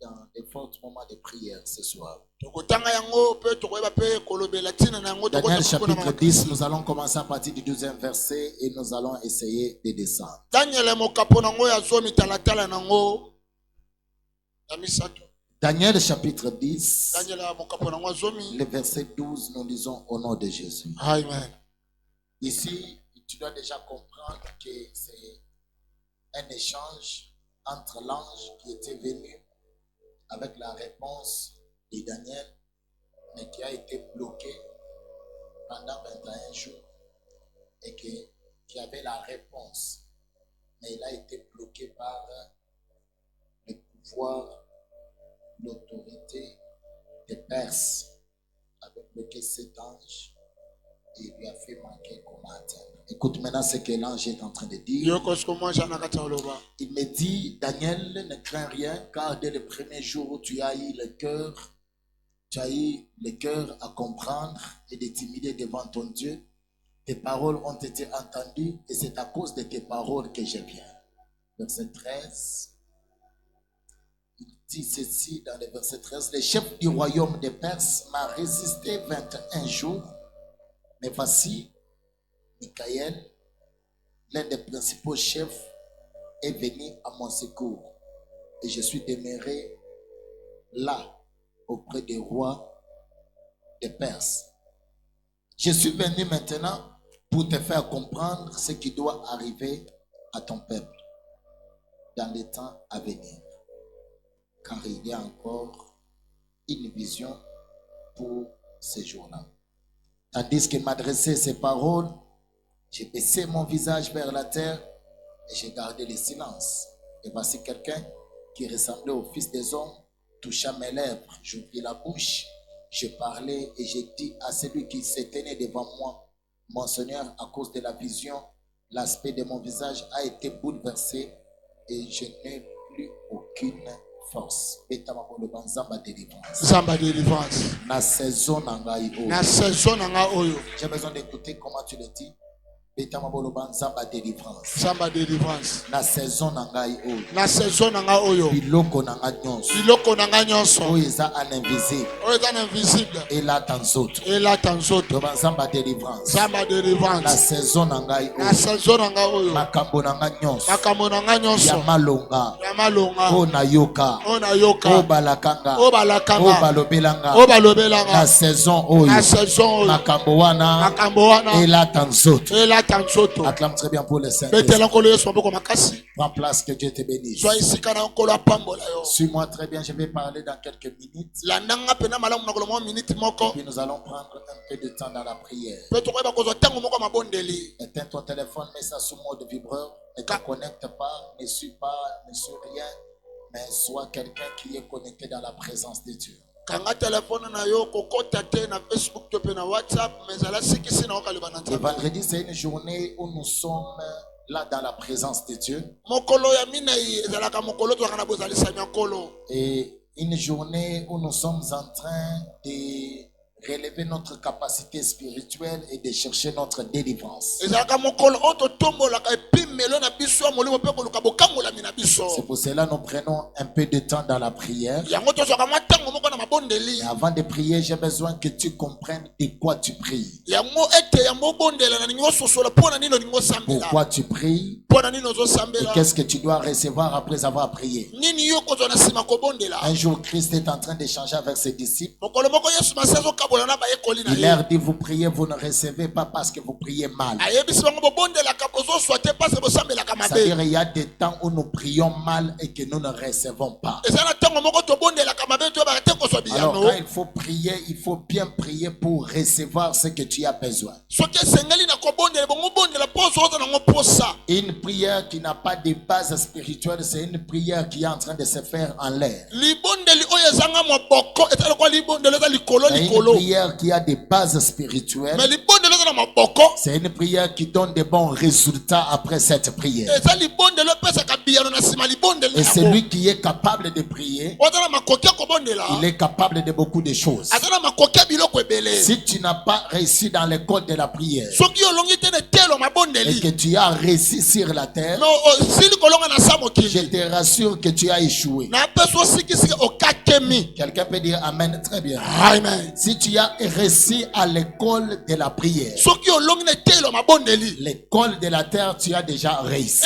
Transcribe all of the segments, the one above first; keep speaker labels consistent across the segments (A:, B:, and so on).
A: dans des forts moments de prière ce soir.
B: Daniel chapitre 10, nous allons commencer à partir du 12e verset et nous allons essayer de descendre. Daniel chapitre 10, le verset 12, nous lisons au nom de Jésus.
A: Amen.
B: Ici, tu dois déjà comprendre que c'est un échange entre l'ange qui était venu avec la réponse de Daniel, mais qui a été bloqué pendant 21 jours et qui avait la réponse, mais il a été bloqué par le pouvoir, l'autorité des Perses, avait bloqué cet ange et lui a fait manquer comment atteindre. Écoute maintenant ce que l'ange est en train de dire. Il me dit, Daniel, ne crains rien, car dès le premier jour où tu as eu le cœur à comprendre et de t'humilier devant ton Dieu, tes paroles ont été entendues et c'est à cause de tes paroles que je viens. Verset 13. Il dit ceci dans le verset 13. Le chef du royaume des Perses m'a résisté 21 jours, mais voici, Michael, l'un des principaux chefs, est venu à mon secours et je suis demeuré là auprès des rois des Perses. Je suis venu maintenant pour te faire comprendre ce qui doit arriver à ton peuple dans les temps à venir, car il y a encore une vision pour ces jours-là. Tandis qu'il m'adressait ces paroles, j'ai baissé mon visage vers la terre et j'ai gardé le silence. Et voici quelqu'un qui ressemblait au Fils des hommes toucha mes lèvres. J'ouvris la bouche, je parlais et j'ai dit à celui qui se tenait devant moi, mon Seigneur, à cause de la vision, l'aspect de mon visage a été bouleversé et je n'ai plus aucune force.
A: Zamba délivrance.
B: Na saison nangai o.
A: Na saison nanga oyo.
B: J'ai besoin d'écouter comment tu le dis. Zamba délivrance.
A: Zamba délivrance.
B: Na saison nangai o.
A: Na saison nanga oyo.
B: Biloko nanga nyonso.
A: Biloko nanga nyonso.
B: Oeza an invisible.
A: Oeza an invisible.
B: Et là tanzoto.
A: Et là tanzoto.
B: Zamba délivrance.
A: Zamba délivrance.
B: Na saison nangai o.
A: Na saison nanga oyo.
B: Makambo nanga nyonso.
A: Makambo nanga nyonso.
B: Yamalonga.
A: Yamalonga.
B: O na yoka.
A: O na yoka.
B: O balakanga.
A: O balakanga.
B: O balobelanga.
A: O balobelanga.
B: Na saison oyo.
A: Na saison oyo.
B: Makambo wana.
A: Makambo wana.
B: Et là tanzoto.
A: Et là tanzoto.
B: Acclame très bien pour le Saint. Prends place, que Dieu te bénisse. Suis-moi très bien, je vais parler dans quelques minutes. Puis nous allons prendre un peu de temps dans la prière. Éteins ton téléphone, mets ça sous mode vibreur. Ne te connecte pas, ne suis rien, mais sois quelqu'un qui est connecté dans la présence de Dieu. Le vendredi, c'est une journée où nous sommes là dans la présence de Dieu. Et une journée où nous sommes en train de relever notre capacité spirituelle et de chercher notre délivrance. C'est pour cela que nous prenons un peu de temps dans la prière. Et avant de prier, j'ai besoin que tu comprennes de quoi tu pries. Pourquoi tu pries et qu'est-ce que tu dois recevoir après avoir prié. Un jour, Christ est en train d'échanger avec ses disciples. Il leur dit, vous priez, vous ne recevez pas parce que vous priez mal. C'est-à-dire, il y a des temps où nous prions mal et que nous ne recevons pas. Alors, quand il faut prier, il faut bien prier pour recevoir ce que tu as besoin. Une prière qui n'a pas de base spirituelle, c'est une prière qui est en train de se faire en l'air. Une prière qui a des bases spirituelles, c'est une prière qui donne de bons résultats après cette prière. Et celui qui est capable de prier, il est capable capable de beaucoup de choses.
A: azana makoki ya biloko ebele
B: Si tu n'as pas réussi dans l'école de la prière
A: soki olongi te na etelo
B: et
A: mabondeli
B: que tu as réussi sur la terre,
A: no osili kolonga na sa
B: je
A: mokili
B: te rassure que tu as échoué.
A: na peso osikisiki okakemi.
B: Quelqu'un peut dire Amen. Très bien.
A: Amen.
B: Si tu as réussi à l'école de la prière,
A: soki olongi na etelo mabondeli
B: l'école de la terre, tu as déjà réussi.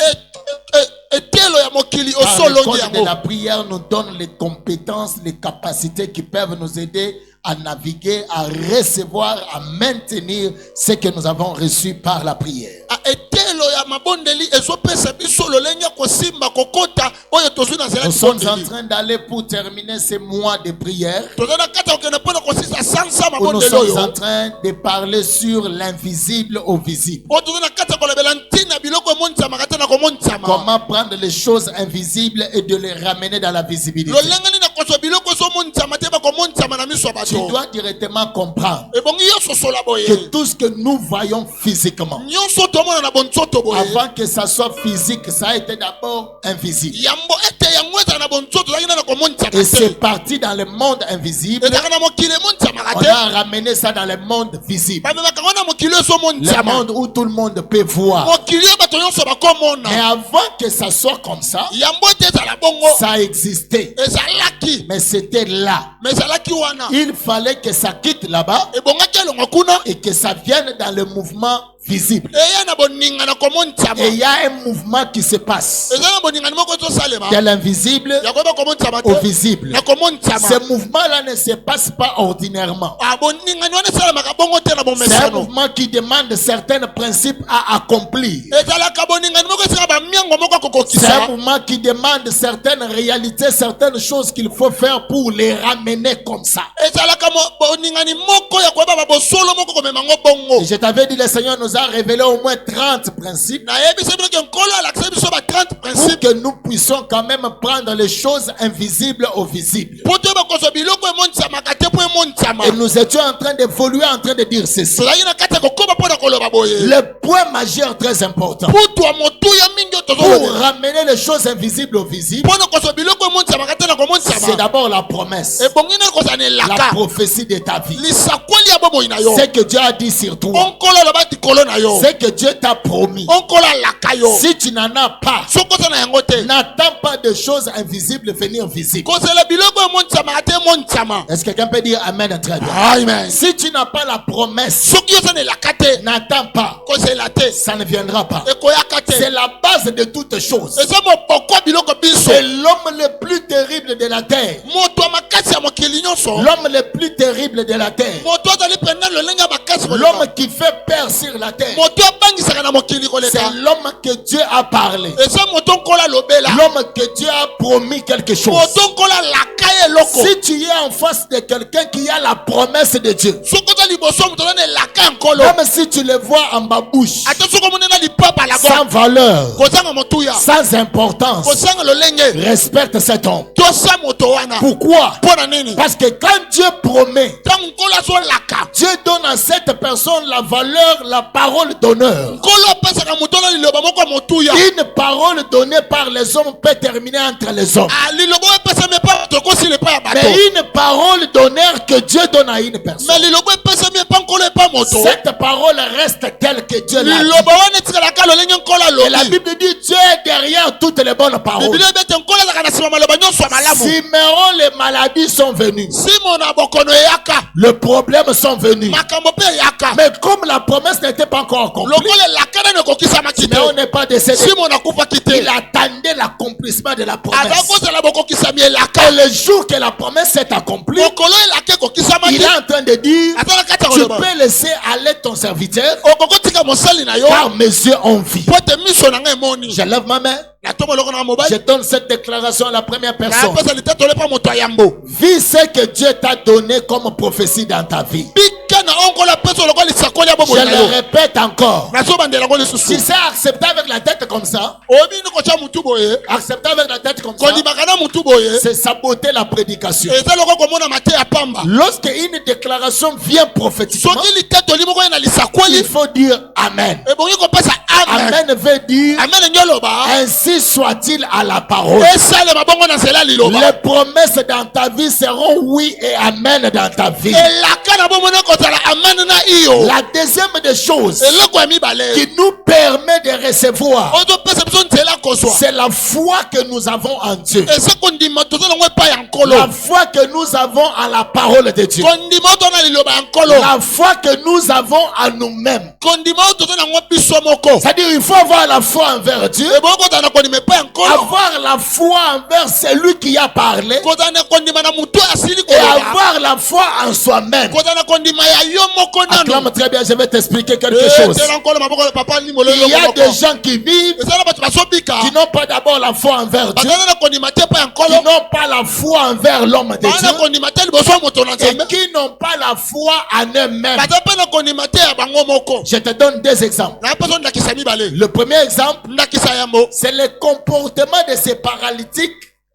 A: etelo ya mokili
B: Car
A: osolongi
B: l'école de
A: yango
B: la prière nous donne les compétences, les capacités qui peuvent nous aider à naviguer, à recevoir, à maintenir ce que nous avons reçu par la prière.
A: etelo ya mabondeli ezopesa biso lolenge ya kosimba kokota oyo tozwi na nzela
B: Nous sommes en
A: mabondeli
B: train d'aller pour terminer ce mois de prière
A: toza na kati ya kokende mpona kosisa sansa
B: où nous
A: mabondeli
B: sommes en
A: oyo
B: train de parler sur l'invisible au visible.
A: oyo toza na kati ya kolobela ntina biloko emonisama te na komonisama
B: Comment prendre les choses invisibles et de les ramener dans la visibilité.
A: lolenge nini na kozwa biloko ezomonisama te bakomonisama na miso ya
B: Tu
A: bato
B: dois directement comprendre
A: ebongi yo sosola
B: que
A: boye
B: tout ce que nous voyons physiquement,
A: nyonso tomona na bonzoto boye
B: avant que ça soit physique, ça a été d'abord invisible.
A: yambo ete yango ezala na bonzoto ezalaki na
B: Et
A: komonisama
B: c'est
A: te
B: parti dans le monde invisible.
A: ezalaka na mokili emonisamaka
B: On
A: te
B: a ramené ça dans le monde visible.
A: bamemaka ngo na mokili oyo
B: Le
A: ezomonisama
B: monde où tout le monde peut voir.
A: mokili oyo bato nyonso
B: Mais
A: bakomona
B: avant que ça soit comme ça,
A: yambo ete ezala bongo
B: ça existait.
A: ezalaki
B: Mais c'était là.
A: mais ezalaki wana
B: Il fallait que ça quitte là-bas
A: ebongaki elongo kuna
B: et que ça vienne dans le mouvement visible.
A: eya na boninga na komonisama
B: Et il y a un mouvement qui se passe
A: eza na boningani moko ezosalema
B: de l'invisible
A: ya koyeba komonisama
B: au
A: te
B: visible.
A: na komonisama
B: Ce mouvement-là ne se passe pas ordinairement.
A: boningani wana esalemaka bongo te na
B: C'est un
A: bomesano
B: mouvement qui demande certains principes à accomplir.
A: ezalaka boningani moko esika bamiango moko
B: C'est un
A: akokokisa
B: mouvement qui demande certaines réalités, certaines choses qu'il faut faire pour les ramener comme ça.
A: ezalaka boningani moko ya koyeba babosolo moko komema ngo bongo
B: Et je t'avais dit, le Seigneur nous a révélé au moins 30 principes
A: nayebisa bino ke nkolo alakisa biso ba 30
B: pour
A: principe
B: que nous puissions quand même prendre les choses invisibles au visible.
A: po toyeba kozwa biloko emonisamaka te po emonisama
B: Et nous étions en train d'évoluer, en train de dire ceci.
A: tozalaki na kati ya kokoma mpo na koloba boye
B: Le point majeur très important
A: putwa motuya mingi oyo
B: pour
A: tozolobela
B: ramener les choses invisibles au visible,
A: mpo na kozwa biloko emonisamaka te na
B: c'est
A: komonisama
B: d'abord la promesse,
A: ebongi nini kozala na
B: la
A: elaka
B: prophétie de ta vie.
A: lisakweli ya bomoi na yo
B: Ce que Dieu a dit sur toi,
A: onkolo aloba likolo na yo
B: ce que Dieu t'a promis.
A: onkolo alaka yo
B: Si tu n'en as pas,
A: soki oza na yango te
B: n'attends pas de choses invisibles venir visibles.
A: kozela biloko emonisamaka te emonisama
B: Est-ce que quelqu'un peut dire Amen très bien?
A: amen
B: Si tu n'as pas la promesse,
A: soki oza na elaka te
B: n'attends pas,
A: kozela te
B: ça ne viendra pas.
A: ekoyaka te
B: C'est la base de toutes choses.
A: eza mopoko ya biloko biso
B: C'est l'homme le plus terrible de la terre.
A: moto ya makasi ya mokili nyonso
B: L'homme le plus terrible de la terre.
A: moto azali pena lolenge ya makasi
B: L'homme qui fait peur sur la terre.
A: moto abangisaka na mokili
B: C'est
A: koleka
B: l'homme que Dieu a parlé.
A: eza moto nkolo alobela
B: L'homme que Dieu a promis quelque chose.
A: moto nkolo alaka ye eloko
B: Si tu es en face de quelqu'un qui a la promesse de Dieu,
A: soki oza liboso moto aza na elaka ya nkolo
B: même si tu le vois en babouche,
A: ata soki omoni na lipapa
B: sans
A: lago
B: valeur,
A: kozanga motuya
B: sans importance,
A: kozanga lolenge
B: respecte cet homme.
A: tosa moto wana
B: Pourquoi?
A: mpo na nini
B: Parce que quand Dieu promet,
A: ntango nkolo azolaka
B: Dieu donne à cette personne la valeur, la parole d'honneur.
A: nkolo apesaka moto na liloba moko ya motuya
B: Une parole donnée par les hommes peut terminer entre les hommes.
A: liloba oyo epesami epa bato ekosila epa ya bato
B: Mais une parole d'honneur que Dieu donne à une personne,
A: me liloba epesami epa nkolo epa moto
B: cette parole reste telle que Dieu l'a dit.
A: liloba wana etikalaka lolenge nkolo
B: Et la
A: alobi
B: Bible dit Dieu est derrière toutes les bonnes paroles.
A: biblia ebete nkolo azalaka na nsima maloba nyonso ya malamu
B: Siméon, les maladies sont venues.
A: simo na bokono eyaka
B: Les problèmes sont venus.
A: makambo mpe eyaka
B: Mais comme la promesse n'était pas encore accomplie,
A: lokola elaka nani ekokisamaki te
B: Siméon n'est pas décédé.
A: simo nakufaki te
B: Il attendait l'accomplissement de la
A: aza
B: promesse.
A: kozala bokokisami elaka
B: Et le jour que la promesse s'est accomplie,
A: mokolo elaka ekokisamaki
B: il est en train de dire,
A: aza na kati ya
B: tu
A: koloba
B: peux laisser aller ton serviteur,
A: okokotika mosali na yo
B: car mes yeux ont vu.
A: po ete miso na ngai emoni
B: Je lève ma main,
A: natoma eloko na
B: je
A: mobali
B: donne cette déclaration à la première personne.
A: napesa litatole mpa moto ya yambo
B: Vis ce que Dieu t'a donné comme prophétie dans ta vie.
A: bika na ongola peso lokola lisakoli ya
B: Je
A: bomoi na
B: le
A: yo
B: répète encore.
A: nazobandela yango
B: Si
A: lisusu
B: c'est accepté avec la tête comme ça,
A: oyebi ni kotya mutu boye
B: accepté avec la tête comme ça,
A: kondimaka na mutu boye
B: c'est saboter détricoter la prédication.
A: eza loko komona mate ya pamba.
B: Lorsque une déclaration vient prophétiquement,
A: Soki liteto limoko na
B: il
A: lisakweli.
B: faut dire Amen.
A: Ebongi kopesa amen.
B: Amen veut dire
A: Amen nyoloba.
B: ainsi soit-il à la parole.
A: Esale mabongo na zela liloba.
B: Les promesses dans ta vie seront oui et Amen dans ta vie.
A: Elaka na bomona kozala amen na iyo.
B: La deuxième des choses
A: Eloko ya mibale.
B: qui nous permet de recevoir,
A: Ozo pesa biso nzela kozwa.
B: c'est la foi que nous avons en Dieu.
A: Ese kondima tozo na ngwe pa ya nkolo.
B: La foi que nous avons en la parole de Dieu.
A: Kondima to na liloba ya nkolo.
B: La foi que nous avons en nous-mêmes.
A: Kondima tozo na ngwe biso moko.
B: C'est-à-dire il faut avoir la foi envers Dieu,
A: Ebongo kozala kondima pa ya nkolo.
B: avoir la foi envers celui qui a parlé
A: Kozala kondima na mutu asili
B: et
A: koloba.
B: avoir la foi en soi-même.
A: Kozala kondima ya yo moko nano.
B: Acclame très bien, je vais t'expliquer quelque chose.
A: Tela nkolo maboko papa ni mololo.
B: Il y a des gens qui vivent,
A: Ezala bato basobika.
B: qui n'ont pas d'abord la foi envers Dieu,
A: Bazala na kondima te pa ya nkolo.
B: qui n'ont pas la foi envers l'homme de
A: Bazala
B: Dieu,
A: kondima te liboso ya moto na
B: et
A: nzambe.
B: qui n'ont pas la foi en eux-mêmes.
A: Bazala pe na kondima te ya bango moko.
B: Je te donne deux exemples.
A: Na peso ndakisa mibale.
B: Le premier exemple,
A: Ndakisa yambo.
B: c'est le comportement de ces paralytiques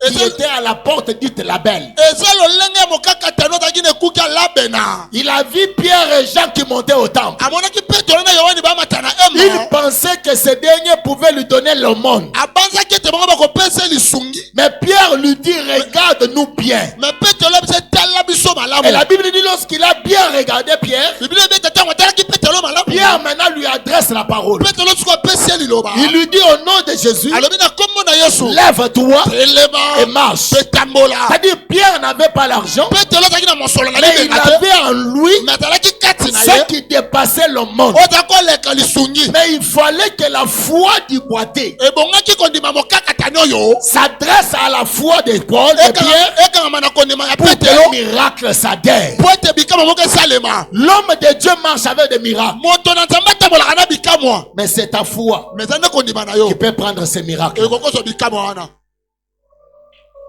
B: qui étaient à la porte dite la belle.
A: Eza lolenge ya mokakatano ozalaki na ekuki ya labena.
B: Il a vu Pierre et Jean qui montaient au temple.
A: Amonaki petro na yohani bamata na
B: Il
A: ema.
B: pensait que ces derniers pouvaient lui donner le monde.
A: Abanzaki ete bango bakopesa lisungi.
B: Mais Pierre lui dit, regarde-nous bien.
A: Mais petro lobisa tala biso
B: Et
A: malamu.
B: la Bible dit, lorsqu'il a bien regardé Pierre,
A: Biblia ebeta ntango atalaki petro malamu.
B: Pierre maintenant lui adresse la parole.
A: Petro soki apesi ye liloba.
B: Il lui dit au nom de Jésus,
A: Alobi na kombo na Yesu.
B: lève-toi et
A: Elema.
B: marche.
A: Petambola.
B: C'est-à-dire Pierre n'avait pas l'argent,
A: Petro ozalaki na mosolo na
B: mais il
A: libenda te.
B: avait en lui
A: Mais azalaki kati na
B: ce
A: ye.
B: qui dépassait le monde.
A: Oza koleka lisungi.
B: Mais il fallait que la foi du boité
A: Ebongaki kondima mokakatano oyo.
B: s'adresse à la foi de Paul et Pierre
A: Ekangama na kondima ya
B: pour que
A: petelo.
B: le miracle s'adhère.
A: Po ete bikama moko esalema.
B: L'homme de Dieu marche avec des miracles.
A: Moto na nzambe atambolaka na bikamwa.
B: Mais c'est ta foi
A: Mais eza nde kondima na yo.
B: qui peut prendre ces miracles.
A: Ekokozwa bikamwa wana.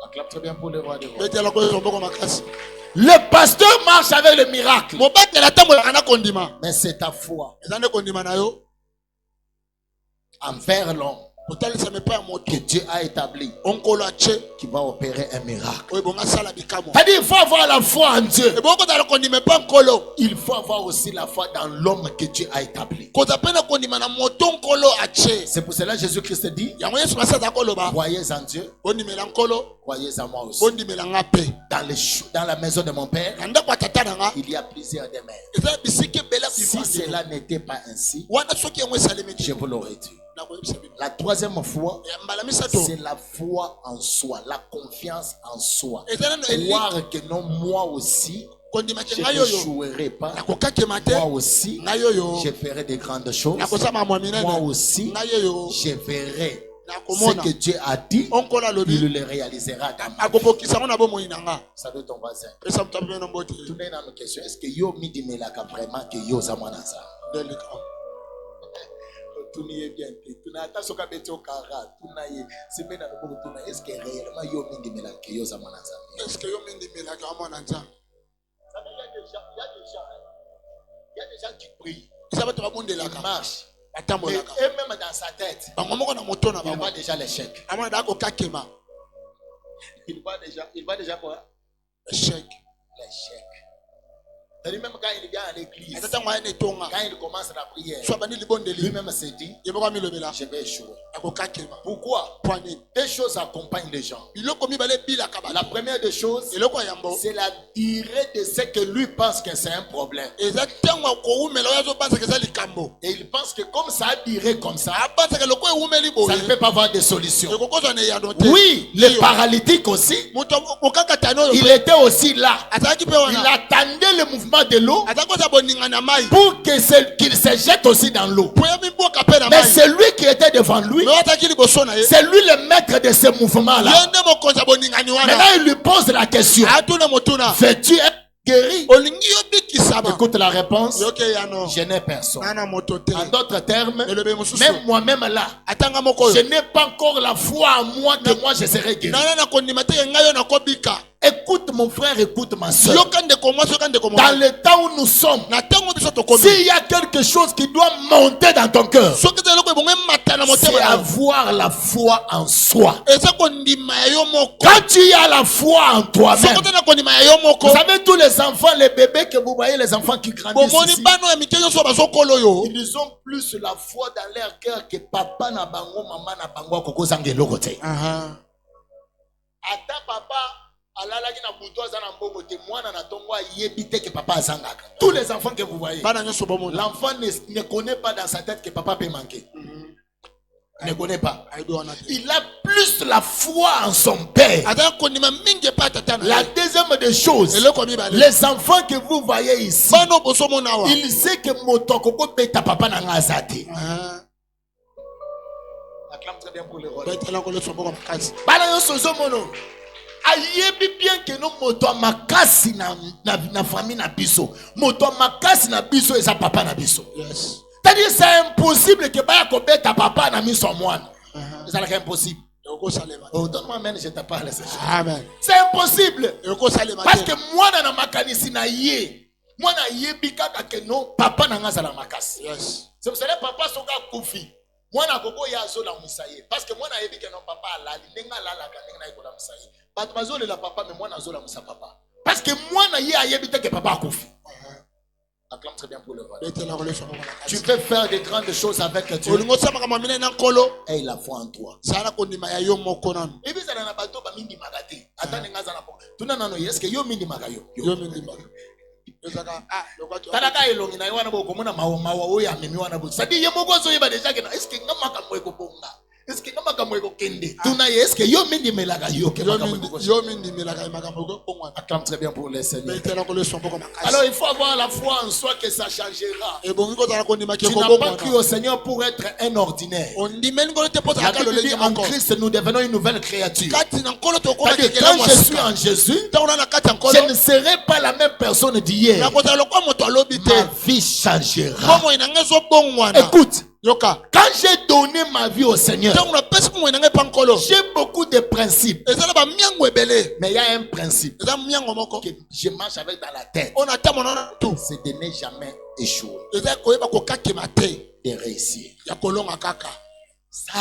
B: Acclame très bien pour le roi des rois.
A: Betela kozwa mboko makasi.
B: Le pasteur marche avec le miracle.
A: Mobateli atambolaka na kondima.
B: Mais c'est ta foi
A: Eza nde kondima na yo.
B: envers l'homme
A: Kotalisa mepa ya moto.
B: que Dieu a établi
A: Onkolo ache.
B: qui va opérer un miracle.
A: Oyo bonga sala bikamwa.
B: C'est-à-dire il faut avoir la foi en Dieu.
A: Ebongo kozala kondima epa nkolo.
B: Il faut avoir aussi la foi dans l'homme que Dieu a établi.
A: Kozala pe na kondima na moto nkolo ache.
B: C'est pour cela que Jésus-Christ dit,
A: Yango Yesu basata koloba.
B: croyez en Dieu,
A: Bondimela nkolo.
B: croyez en moi aussi.
A: Bondimela nga pe.
B: Dans la maison de mon père,
A: Na ndako ya tata na nga.
B: il y a plusieurs demeures.
A: Eza bisika ebele
B: Si
A: vivant.
B: cela n'était pas ainsi,
A: Wana soki yango esalemi
B: je
A: te.
B: vous l'aurais dit.
A: Nakoyebisa bino.
B: La troisième foi,
A: Ya mbala misato.
B: c'est la foi en soi, la confiance en soi.
A: Eza nano eli.
B: Croire que non, moi aussi,
A: Kondima
B: je
A: ke ngai oyo.
B: n'échouerai pas.
A: Nakokakema te.
B: Moi aussi,
A: Ngai oyo.
B: je ferai de grandes choses.
A: Nakosama mwa minene.
B: Moi aussi,
A: Ngai oyo.
B: je verrai ce
A: Nakomona.
B: que Dieu a dit,
A: Onkolo
B: il
A: alobi.
B: le réalisera dans ma vie.
A: Akopokisa ngo na bomoi na nga.
B: Salut ton voisin.
A: Pesa mutu ape na mbote.
B: Tout est dans nos questions. Est-ce que yo mi dimelaka vraiment que yo za mwana za?
A: Delika.
B: Tout n'y est bien. Tout n'a pas soka beti au kara. Tout n'a y c'est bien dans le monde. Tout n'a est-ce que réellement yo mi dimelaka que yo za mwana za?
A: Est-ce que yo mindimela ka mwana nza?
B: Ça veut dire qu'il y a des gens qui prient,
A: Isa bato
B: qui
A: babondelaka.
B: marchent, et
A: Batambolaka.
B: même dans sa tête,
A: Bango moko na moto na
B: il
A: bango.
B: voit déjà l'échec.
A: Amona da kokakema.
B: Il voit déjà quoi?
A: Échec.
B: L'échec. C'est-à-dire même quand il vient à l'église,
A: Atata ngwa ene tonga.
B: quand il commence la prière,
A: So bandi libondeli.
B: lui-même se dit,
A: Yeboka milobela.
B: je vais échouer.
A: Akokakema.
B: Pourquoi?
A: Pwani.
B: Deux choses accompagnent les gens.
A: Biloko mibale bila kabala.
B: La première des choses,
A: Eloko yambo.
B: c'est la durée de ce que lui pense que c'est un problème.
A: Eza tango koumela oyo azobanza ke eza likambo.
B: Et il pense que comme ça a duré comme ça,
A: Abanza ke loko eumeli
B: ça ne
A: boye.
B: peut pas avoir de solution.
A: Ekokozwa ne yano te.
B: Oui, le paralytique aussi,
A: Moto okakatano oyo.
B: il était aussi là.
A: Azalaki pe
B: Il
A: wana.
B: attendait le mouvement de l'eau
A: Atakoza boninga na mai.
B: pour qu'il se jette aussi dans l'eau.
A: Po ya mimboka pe na
B: Mais
A: mai.
B: c'est lui qui était devant lui.
A: Mais ataki liboso na ye.
B: C'est lui le maître de ce mouvement-là.
A: Yende mokonza boningani wana.
B: Maintenant, il lui pose la question.
A: Atuna motuna.
B: Veux-tu être guéri?
A: Olingi yo bikisama.
B: Écoute la réponse.
A: Yoke yano.
B: Je n'ai personne.
A: Nana moto te.
B: En d'autres termes,
A: Elobe mosusu.
B: même moi-même là,
A: Atanga moko
B: je
A: yo.
B: n'ai pas encore la foi en moi que moi je serai guéri.
A: Nana na kondima te ngai yo na kobika.
B: Écoute mon frère, écoute ma soeur.
A: yoka ndeko mwasi yoka ndeko
B: Dans
A: mobali
B: le temps où nous sommes,
A: na ntango biso tokomi
B: s'il y a quelque chose qui doit monter dans ton cœur,
A: soki eza eloko ebongo emata na
B: c'est
A: motema na yo
B: avoir la foi en soi.
A: eza kondima ya yo moko
B: Quand tu as la foi en toi-même,
A: soki oza na kondima ya yo moko
B: vous savez, tous les enfants, les bébés que vous voyez, les enfants qui grandissent
A: bomoni
B: ici,
A: bana ya mike nyonso bazokolo oyo
B: ils ont plus la foi dans leur cœur que papa na bango, maman na bango, koko zangelo kote. Ata papa alalaki na buto aza na mbongo te mwana na tongo ayebi te que papa azangaka. Tous les enfants que vous voyez,
A: bana nyonso bomoni
B: l'enfant ne connaît pas dans sa tête que papa peut manquer. Ne connaît pas. Il a plus la foi en son père.
A: ata kondima mingi epai tata na
B: La
A: ye
B: deuxième des choses,
A: eloko mibale
B: les enfants que vous voyez ici,
A: bana oyo bozomona awa
B: il sait que motoko beta papa na ngazate. Acclame très bien pour le rôle.
A: betela koleso mboko makasi
B: Bala yo sozo mono. Ayebi bien que no moto makasi na famille na biso. Moto makasi na biso eza papa na biso.
A: yes
B: C'est-à-dire c'est impossible que baya ko beta papa na miso mwana. C'est impossible.
A: ekosalema
B: Oh, donne-moi même je te parle ça.
A: amen
B: C'est impossible.
A: ekosalema
B: Parce que mwana na makanisi na ye. Mwana yebi kaka que non papa na ngazala makasi.
A: yes
B: C'est pour ça que papa soka kufi. Mwana koko ya zo la musaye. Parce que mwana yebi que non papa alali nenga lala ka nenga na ikola musaye. Bat mazole la papa mais mwana zo la musa papa. Parce que mwana ye ayebi te que papa kufi. Acclame très bien pour le roi.
A: betela koleso mboko
B: Tu
A: makasi
B: peux faire de grandes choses avec Dieu.
A: olingo osambaka mamine na nkolo
B: Et la foi en toi.
A: sala kondima ya yo moko nanu
B: Et puis ça na bato ba mindi magate. Ata nenga za na po. Tuna nano est-ce que yo mindi magayo?
A: yo mindima ezaka lokwati
B: Talaka elongi na yo wana boko mona mawa oyo amemi wana bo. Ça dit ye moko zo yeba déjà que est-ce que ngama ka mweko bonga? Est-ce que ngama ka mweko kende? Tuna ye est-ce que yo mindi melaga yo ke maka mweko?
A: yo mindimelaka ye makambo ekobongwana
B: Acclame très bien pour le Seigneur.
A: betela koleso mboko makasi
B: Alors il faut avoir la foi en soi que ça changera.
A: ebongi kozala kondima
B: Tu n'as pas cru
A: ekobongwana
B: au Seigneur pour être un ordinaire.
A: ondimeni nkolo te mpo
B: La
A: ozalaka
B: Bible dit
A: lolenge
B: en
A: moko
B: Christ nous devenons une nouvelle créature.
A: kati na nkolo tokola
B: C'est-à-dire
A: kekele
B: quand je suis
A: mwasika
B: en Jésus,
A: ntango na kati ya nkolo
B: je ne serai pas la même personne d'hier.
A: nakozala lokwa moto alobi te
B: Ma vie changera.
A: bomoi na ngai ezobongwana
B: Écoute,
A: yoka
B: quand j'ai donné ma vie au Seigneur,
A: ntango napesi bomoi na ngai epa nkolo
B: j'ai beaucoup de principes.
A: eza na bamiango ebele
B: Mais il y a un principe
A: eza miango moko
B: que je marche avec dans la tête.
A: oyo natamona na tu
B: C'est de ne jamais échouer,
A: eza koyeba kokakema te
B: de réussir.
A: ya kolonga kaka
B: Ça,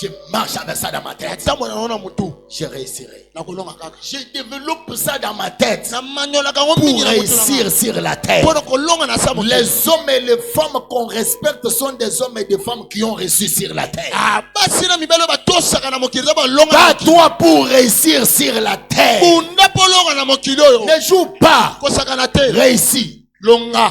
B: je marche avec ça dans ma tête.
A: natamona nango na motu
B: Je réussirai.
A: na kolonga kaka
B: Je développe ça dans ma tête
A: namanyolaka yango
B: pour
A: mingi na motu
B: réussir sur la terre.
A: mpona kolonga na sa motu
B: Les hommes et les femmes qu'on respecte sont des hommes et des femmes qui ont réussi sur la terre.
A: basi na mibale oyo batosaka na mokili eza balonga
B: Pas toi pour réussir sur la terre.
A: bunda mpo olonga na mokili oyo
B: Ne joue pas.
A: kosakana te
B: Réussis.
A: longa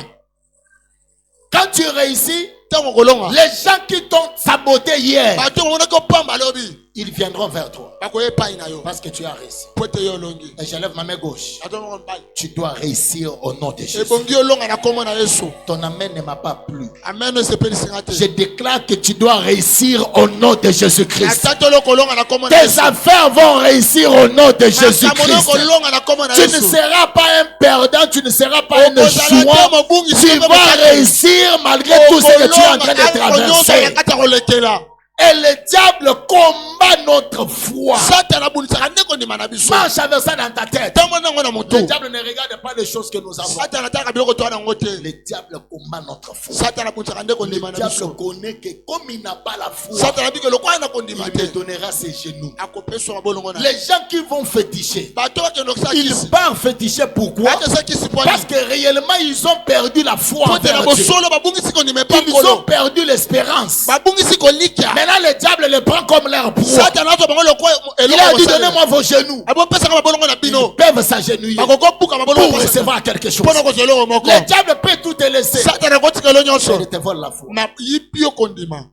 B: Quand tu réussis,
A: ntango kolonga
B: les gens qui t'ont saboté hier,
A: bato bamonaki opamba lobi
B: ils viendront vers toi.
A: bakoya epai na yo
B: Parce que tu as réussi.
A: po ete yo olongi
B: Et je lève ma main gauche.
A: atomoko mpai
B: Tu dois réussir au nom de Jésus.
A: ebongi olonga na kombo na yesu
B: Ton amen ne m'a pas plu.
A: amen oyo esepelisinga te
B: Je déclare que tu dois réussir au nom de Jésus-Christ.
A: ata tolo kolonga na kombo na
B: Tes
A: yesu
B: affaires vont réussir au nom de
A: makambo no
B: Jésus-Christ.
A: kolonga na kombo na
B: Tu ne
A: yesu
B: seras pas un perdant, tu ne seras pas un
A: okozala te
B: échouant.
A: mobungisi
B: Tu vas réussir malgré tout ce que tu es en train de traverser.
A: kati ya kolekela
B: Et le diable combat notre foi.
A: satana abunisaka nde kondima na biso
B: Marche avec ça dans ta tête.
A: ntango nango na
B: Le
A: motu
B: diable ne regarde pas les choses que nous avons.
A: satana atalaka biloko toa nango te
B: Le diable combat notre foi.
A: satana abunisaka nde
B: Le
A: kondima na
B: diable
A: biso
B: connaît que comme il n'a pas la foi,
A: satana abike lokwa na kondima
B: il me
A: te
B: donnera ses genoux.
A: akopeswa bolongo na
B: Les gens qui vont féticher,
A: bato bakende okisa
B: ils
A: kisi
B: partent féticher pourquoi?
A: akesa kisi
B: Parce
A: pwani
B: que réellement ils ont perdu la foi
A: po te na
B: envers Dieu.
A: bosolo babungisi kondima epa
B: Ils ont
A: nkolo
B: perdu l'espérance.
A: babungisi kolikya
B: Maintenant le diable les prend comme leur proie.
A: satana azwa bango lokwa
B: Il a dit donnez-moi vos genoux.
A: abopesaka babolongo na
B: Ils
A: bino
B: peuvent s'agenouiller
A: bakokobuka babolongo
B: pour recevoir quelque chose.
A: mpona kozwa eloko moko
B: Le diable peut tout te laisser.
A: satana akotika elo
B: Mais
A: nyonso
B: il te vole la foi.
A: na yipi yo kondima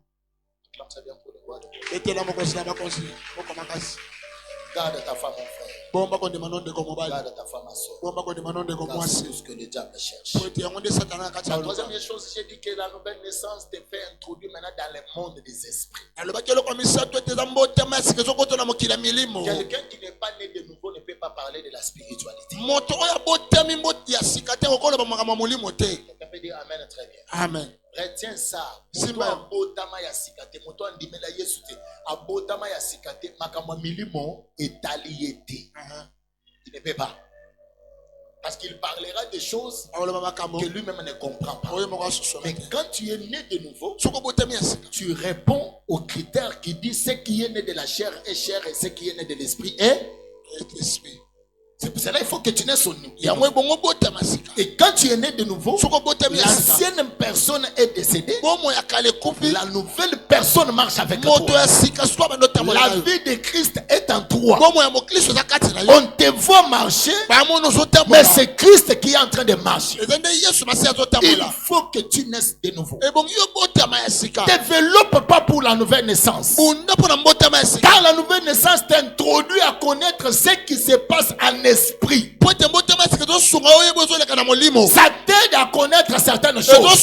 A: etela mokonzi na bakonzi moko makasi
B: Garde ta femme, mon frère.
A: bomba kondima no ndeko mobali
B: Garde ta femme, ma soeur.
A: bomba kondima no ndeko
B: C'est
A: mwasi
B: ce que le diable cherche.
A: po ete yango nde satana akati
B: La
A: ya luka
B: troisième chose, j'ai dit que la nouvelle naissance te fait introduire maintenant dans le monde des esprits.
A: alobaki eloko misato ete eza mbotama ya sika ezokota na mokili ya milimo
B: Quelqu'un qui n'est pas né de nouveau ne peut pas parler de la spiritualité.
A: moto oyo abotami mboti ya sika te kokoloba makambo ya molimo te
B: Quelqu'un peut dire Amen très bien.
A: amen
B: Retiens ça.
A: Simba.
B: Moto abotama ya sikate. Moto andimela Yesu te. Abotama ya sikate. Makamwa milimo etali yete. ne peut pas. Parce qu'il parlera des choses que lui-même ne comprend pas. Mais quand tu es né de nouveau, tu réponds aux critères qui disent ce qui est né de la chair est chair et ce qui est né de l'esprit est l'esprit. C'est pour cela qu'il faut que tu naisses au nouveau. Et quand tu es né de nouveau, l'ancienne personne est décédée. La nouvelle personne marche avec toi. La vie de Christ est en toi. On te voit marcher, mais c'est Christ qui est en train de marcher. Il faut que tu naisses de nouveau. Développe pas pour la nouvelle naissance. Car la nouvelle naissance t'introduit à connaître ce qui se passe en esprit. Ça t'aide à connaître certaines choses.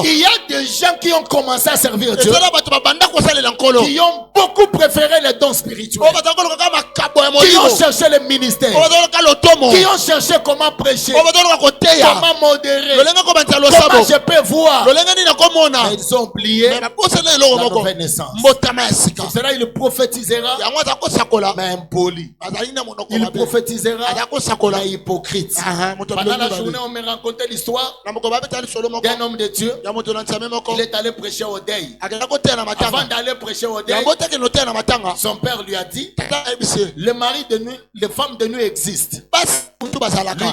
B: Il y a des gens qui ont commencé à servir Dieu, qui ont beaucoup préféré les dons spirituels, qui ont cherché le ministère, qui ont cherché comment prêcher, comment modérer, comment je peux voir. Mais ils ont oublié la nouvelle naissance. Pour cela il prophétisera, mais impoli. Il prophétisera, mais hypocrite. Pendant la journée, on me racontait l'histoire d'un homme de Dieu. Il est allé prêcher au deuil. Avant d'aller prêcher au deuil, son père lui a dit, le mari de nuit, les femmes de nuit existent.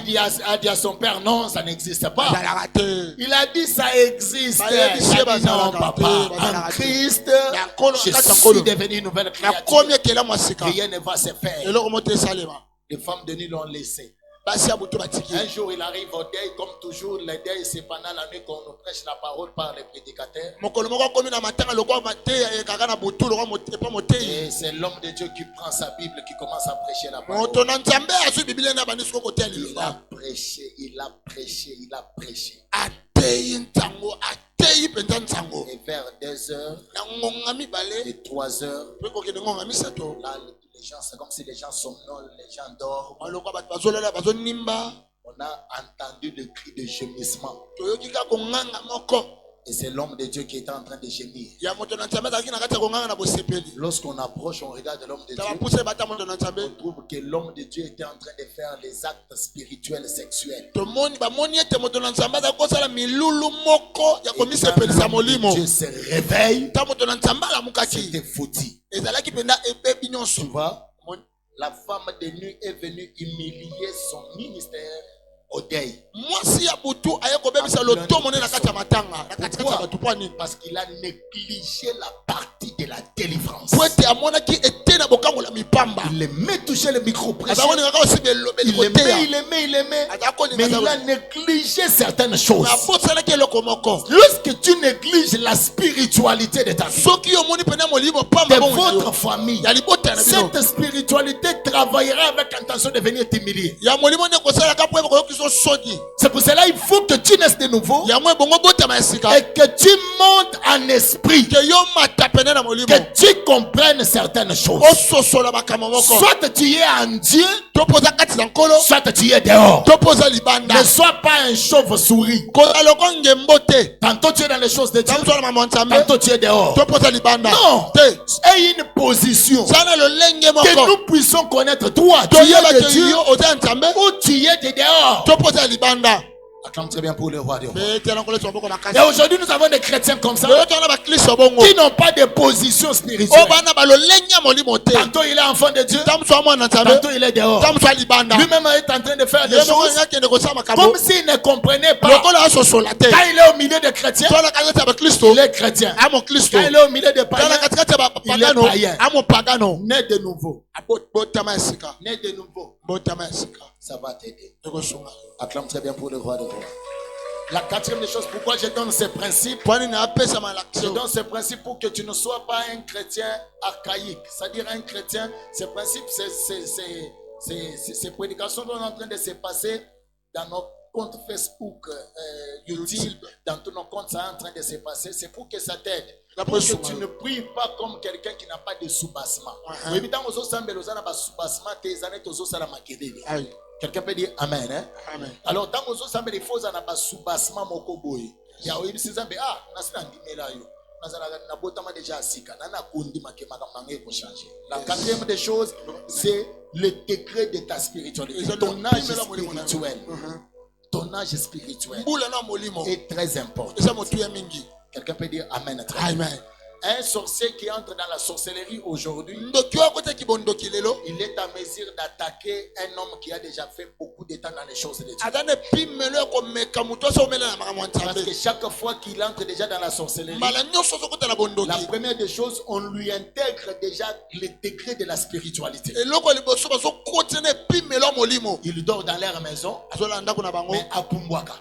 B: Lui a dit à son père, non, ça n'existe pas. Il a dit, ça existe. Il a dit, non, papa, en Christ, je suis devenu une nouvelle créature. Rien ne va se faire. Les femmes de nuit l'ont laissé. Un jour, il arrive au deuil, comme toujours, le deuil, c'est pendant la nuit qu'on nous prêche la parole par les prédicateurs. Et c'est l'homme de Dieu qui prend sa Bible, qui commence à prêcher la parole. Il a prêché, il a prêché, il a prêché. Et vers 2 heures et 3 heures, là, les gens, c'est comme si les gens somnolent, les gens dorment. On a entendu le cri de gémissement. Et c'est l'homme de Dieu qui était en train de gémir. Lorsqu'on approche, on regarde l'homme de Dieu, on trouve que l'homme de Dieu était en train de faire les actes spirituels sexuels. Dieu se réveille, c'était foutu. Tu vois, la femme de nuit est venue humilier son ministère au deuil. Parce qu'il a négligé la partie de la délivrance. Il aimait toucher le micro prêcher. Il aimait. Mais il a négligé certaines choses. Lorsque tu négliges la spiritualité de ta vie, de votre famille, cette spiritualité travaillera avec intention de venir t'humilier. C'est pour cela qu'il faut que tu naisses de nouveau et que tu montes en esprit, que tu comprennes certaines choses. Soit tu es en Dieu, soit tu es dehors. Ne sois pas un chauve-souris. Tantôt tu es dans les choses de Dieu, tantôt tu es dehors. Non, aie une position que nous puissions connaître toi. Tu es de Dieu ou tu es de dehors. Acclame très bien pour le roi des rois. Et aujourd'hui, nous avons des chrétiens comme ça qui n'ont pas de position spirituelle. Tantôt il est enfant de Dieu, tantôt il est dehors. Lui-même est en train de faire des choses comme s'il ne comprenait pas. Quand il est au milieu des chrétiens, il est chrétien. Quand il est au milieu des païens, il est païen. Né de nouveau. Né de nouveau. Ça va t'aider. Acclame très bien pour le roi des rois. La quatrième des choses, pourquoi je donne ces principes? Je donne ces principes pour que tu ne sois pas un chrétien archaïque. C'est-à-dire un chrétien, ces principes, ces prédications sont en train de se passer dans nos comptes Facebook, YouTube, dans tous nos comptes, ça est en train de se passer. C'est pour que ça t'aide. Pour que tu ne pries pas comme quelqu'un qui n'a pas de soubassement. Quelqu'un peut dire Amen. Hein? Amen. Alors, dans les autres, il faut un soubassement. Il y a eu des gens qui disent, ah, La quatrième des choses, c'est le degré de ta spiritualité. Ton âge spirituel. Ton âge spirituel est très important. Quelqu'un peut dire Amen.
A: Amen.
B: Un sorcier qui entre dans la sorcellerie aujourd'hui, il est en mesure d'attaquer un homme qui a déjà fait beaucoup de temps dans les choses de Dieu. Parce que chaque fois qu'il entre déjà dans la sorcellerie, la première des choses, on lui intègre déjà le degré de la spiritualité. Il dort dans leur maison, mais à Pumbwaka.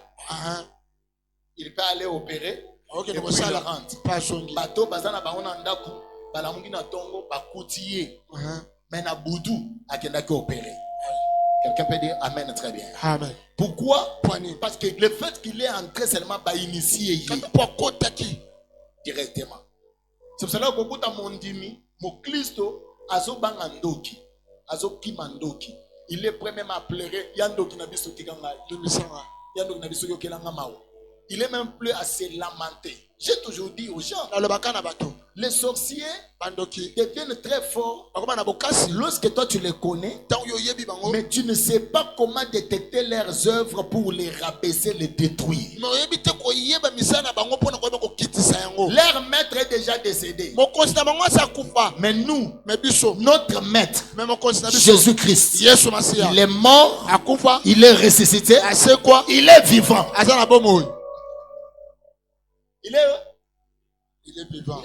B: Il peut aller opérer.
A: Okay,
B: et puis il rentre. Bateau bazana baona ndaku balamungi na tongo bakutiye. Mais na boudou akenda ki opérer. Quelqu'un peut dire amen très bien.
A: Amen.
B: Pourquoi? Parce que le fait qu'il est entré seulement ba initié directement. C'est pour cela que beaucoup de mondimi, mon Christo azo banga ndoki, azo kimandoki. Il est prêt même à pleurer yandoki na biso kikanga. Yandoki na biso yokelanga mao. Il est même plus à se lamenter. J'ai toujours dit aux gens, les sorciers deviennent très forts lorsque toi tu les connais, mais tu ne sais pas comment détecter leurs œuvres pour les rabaisser, les détruire. Leur maître est déjà décédé. Mais nous, notre maître, Jésus-Christ, il est mort, il est ressuscité, il est vivant. Il est vivant.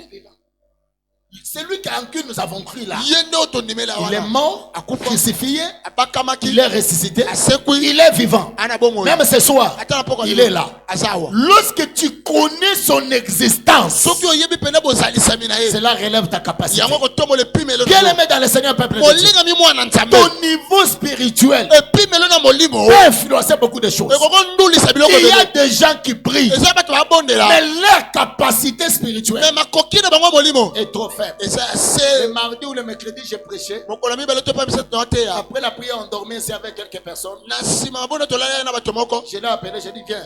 B: C'est lui en qui nous avons cru là. Il est mort, crucifié, il est ressuscité, il est vivant. Même ce soir, il est là. Lorsque tu connais son existence, cela relève ta capacité. Bien aimé dans le Seigneur, peuple de Dieu, ton niveau spirituel peut influencer beaucoup de choses. Il y a des gens qui prient, mais leur capacité spirituelle est trop faible. Le mardi ou le mercredi, j'ai prêché. Après la prière, on dormait ici avec quelques personnes. Je l'ai appelé, j'ai dit viens.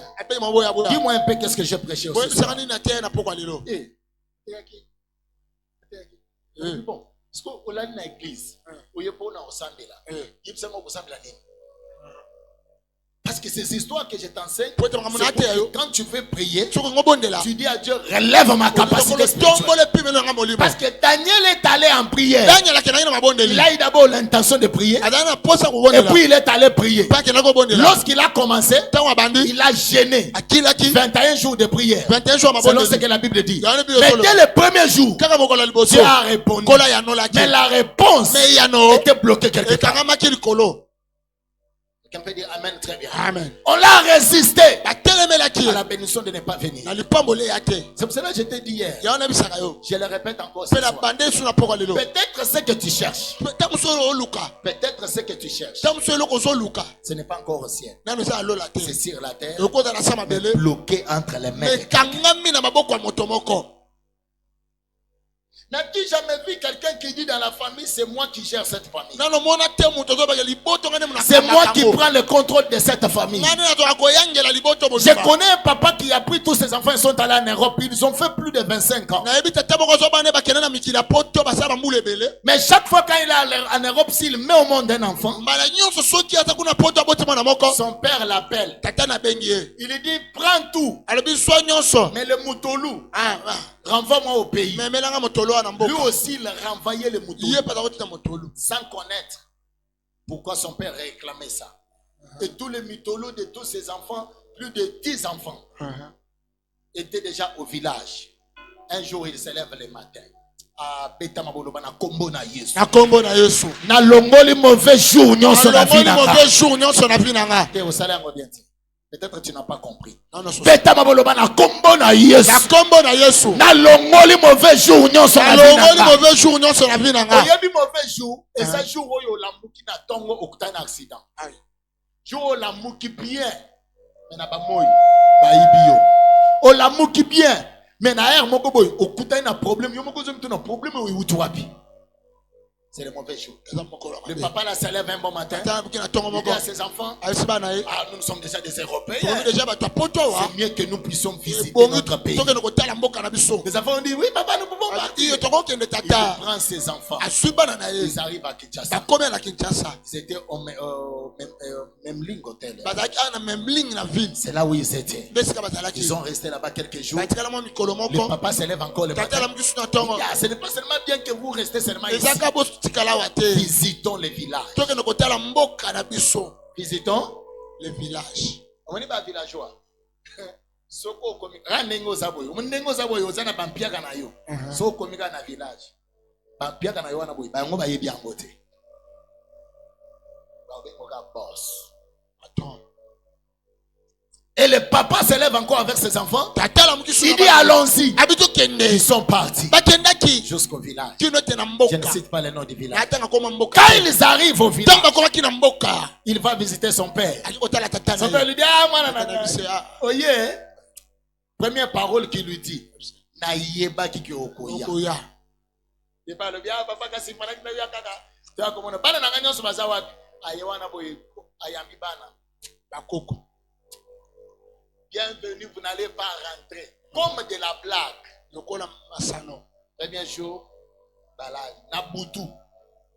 B: Dis-moi un peu qu'est-ce que j'ai prêché aussi. Bon, parce qu'on a une église. Parce que ces histoires que je t'enseigne, quand tu veux prier, tu dis à Dieu, relève ma capacité spirituelle. Parce que Daniel est allé en prière. Il a eu d'abord l'intention de prier. Et puis il est allé prier. Lorsqu'il a commencé, il a gêné 21 jours de prière. Selon ce que la Bible dit. Mais dès le premier jour, Dieu a répondu. Mais la réponse était bloquée quelque part. Quelqu'un peut dire Amen très bien.
A: Amen.
B: On l'a résisté à la bénédiction de ne pas venir. C'est pour cela que je t'ai dit hier. Je le répète encore ce soir. Peut-être ce que tu cherches. Peut-être ce que tu cherches. Ce n'est pas encore au ciel. C'est sur la terre. Mais bloqué entre les mains. N'as-tu jamais vu quelqu'un qui dit dans la famille, c'est moi qui gère cette famille? C'est moi qui prends le contrôle de cette famille. Je connais un papa qui a pris tous ses enfants, ils sont allés en Europe, ils ont fait plus de 25 ans. Mais chaque fois quand il est en Europe, s'il met au monde un enfant, son père l'appelle. Il lui dit, prends tout. Mais le moutoulou, renvoie-moi au pays. Lui aussi, il renvoyait le moutoulou sans connaître pourquoi son père réclamait ça. Et tous les mytholos de tous ses enfants, plus de 10 enfants, étaient déjà au village. Un jour, il se lève le matin. Na longoli mauvais jour nyonso na vie nanga. Peut-être tu n'as pas compris. Beta maboloba na kombo na Yesu. Na longoli mauvais jour nyonso na vie nanga. Oyebi mauvais jour, et ça jour oyo lamuki na tongo okuta na accident. Jour lamuki bien, mais na ba moyi ba ibio. O lamuki bien. Mais na air moko boy okuta na problème yo moko zo mtu na problème o utu wapi. C'est le mauvais jour.
A: eza mokolo ya
B: Le
A: mabe.
B: papa là se lève un bon matin.
A: Tata buki na ntongo
B: Il dit
A: moko
B: à ses enfants,
A: ayebisi bana ye
B: nous sommes déjà des Européens.
A: tokomi deja bato ya poto awa
B: C'est mieux que nous puissions visiter
A: ebongi
B: notre pays.
A: tokende kotala mboka na biso.
B: Les enfants ont dit, oui, papa, nous pouvons partir.
A: iyo tokokende
B: Il
A: tata
B: prend ses enfants.
A: aswi bana na ye
B: Ils arrivent à Kinshasa.
A: bakomi na Kinshasa
B: Ils étaient au même ligne hôtel.
A: bazalaki awa na même ligne na ville
B: C'est là où ils étaient.
A: nde esika bazalaki
B: Ils sont restés là-bas quelques jours.
A: batikala mwa mikolo
B: Le
A: moko
B: papa se lève encore le
A: tata
B: matin.
A: alamuki su na ntongo
B: Ah, ce n'est pas seulement bien que vous restez seulement ici.
A: ezaka botikala awa te
B: Visitons les villages.
A: tokende kotala mboka na biso
B: Visitons
A: le village.
B: on est pas villageois. Soko komi ranengo zaboyo. Munengo zaboyo ozana bampiaka na yo. Soko komika na village. Bampiaka na yo na boy. Bango ba yebi yango te. Ba bengo ka boss.
A: Attends.
B: Et le papa se lève encore avec ses enfants.
A: Tata alamuki su
B: Il dit allons-y.
A: abi tokende
B: Ils sont partis
A: bakendaki
B: jusqu'au village.
A: kino te na
B: Je ne
A: mboka
B: cite pas le nom du village.
A: atanga koma mboka
B: Quand ils arrivent au village,
A: ntango akomaki na mboka
B: il va visiter son père.
A: aki kotala tata
B: Son
A: na
B: père
A: ye
B: lui dit, ah, moi,
A: Tata na biso ya
B: oye, première parole qu'il lui dit, na yeba ki okoya.
A: okoya
B: Il parle bien, papa kasi malaki na yakaka. Tu vas comment bana na nganyo sobaza wapi? Ayewana boy ayambi bana.
A: bakoko
B: Bienvenue, vous n'allez pas rentrer. Comme de la blague.
A: lokola masano
B: Premier jour, balade. Na butu.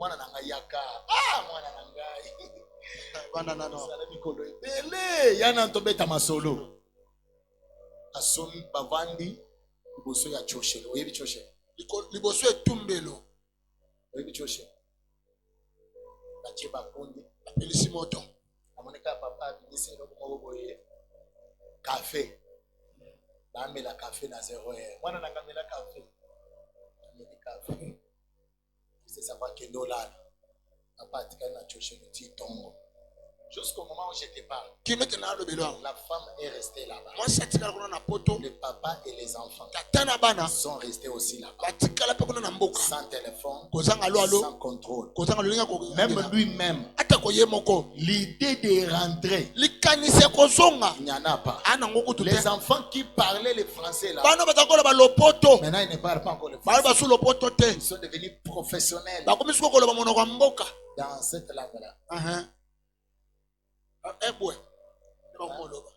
B: Mwana na ngayaka. Ah, mwana na ngai.
A: bana nano
B: Sala mikolo ebele. Yana ntobeta masolo. Asomi bavandi. Liboso ya choshelo. Oyebi choshelo.
A: liboso etumbelo
B: Oyebi choshelo. Batie bakundi.
A: apelisi moto
B: Amoneka papa abimisi eloko moko boye. Café. Bamela café na 0 heure. Mwana na kamela café. Ameli café. C'est ça va kendo lala. Papa atikali na choshelo ti tongo. Jusqu'au moment où je te parle,
A: kino te na alobelo yango
B: la femme est restée là-bas.
A: mwasi atikala kuna na poto
B: Le papa et les enfants
A: tata na bana
B: sont restés aussi là-bas.
A: batikala mpe kuna na mboka
B: Sans téléphone,
A: kozanga alo alo
B: sans contrôle.
A: kozanga lolinga
B: Même lui-même,
A: atako ye moko
B: l'idée de rentrer,
A: likanisi ya kozonga
B: il n'y en a pas.
A: anango kutu te
B: Les enfants qui parlaient le français là,
A: bana baza koloba lopoto
B: maintenant ils ne parlent pas encore le
A: bali
B: français.
A: basu lopoto te
B: Ils sont devenus professionnels
A: bakomi siko koloba monoko ya mboka
B: dans cette langue-là.
A: ebwe bakoloba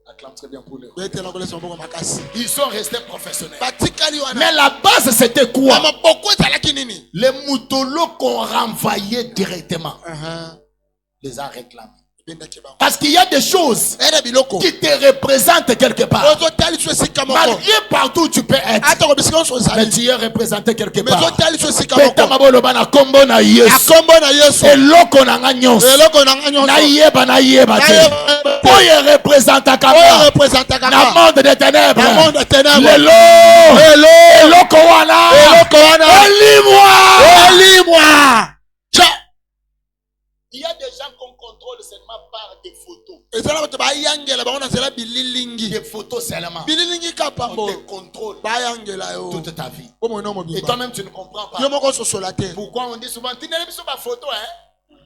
B: Acclame très bien pour eux.
A: betela kolesa maboko makasi
B: Ils sont restés professionnels.
A: batikali
B: Mais
A: wana
B: la base, c'était
A: na
B: quoi?
A: maboko ezalaki nini
B: Les moutolos qu'on renvoyait directement les a réclamés.
A: ebendaki bango
B: Parce qu'il y a des choses
A: ere biloko
B: qui te représentent quelque part.
A: ozotali so esika moko
B: Malgré partout où tu peux être,
A: atako bisika nyonso
B: mais
A: ozali
B: tu es représenté quelque
A: mais
B: part.
A: ozotali so esika
B: Peta
A: moko
B: maboloba na kombo na Yesu.
A: akombo na yesu
B: Eloko na nga nyonso.
A: eloko na nga nyonso
B: Na yeba te. Oyo représentaka
A: oyo
B: nga.
A: representaka
B: Na monde des ténèbres.
A: na monde ya ténèbre
B: Lelo. Eloko wana.
A: eloko wana
B: Elimwa.
A: elimwa
B: Il y a des gens qu'on contrôle seulement par des photos.
A: ezala bato bayangela bango na nzela bililingi
B: Des photos seulement.
A: bililingi kapa
B: On
A: mbo
B: te contrôle
A: bayangela yo
B: toute ta vie.
A: po moino
B: Et
A: mobimba
B: toi-même, tu ne comprends pas.
A: yo moko ososola te
B: Pourquoi on dit souvent, tu n'as pas photo, hein?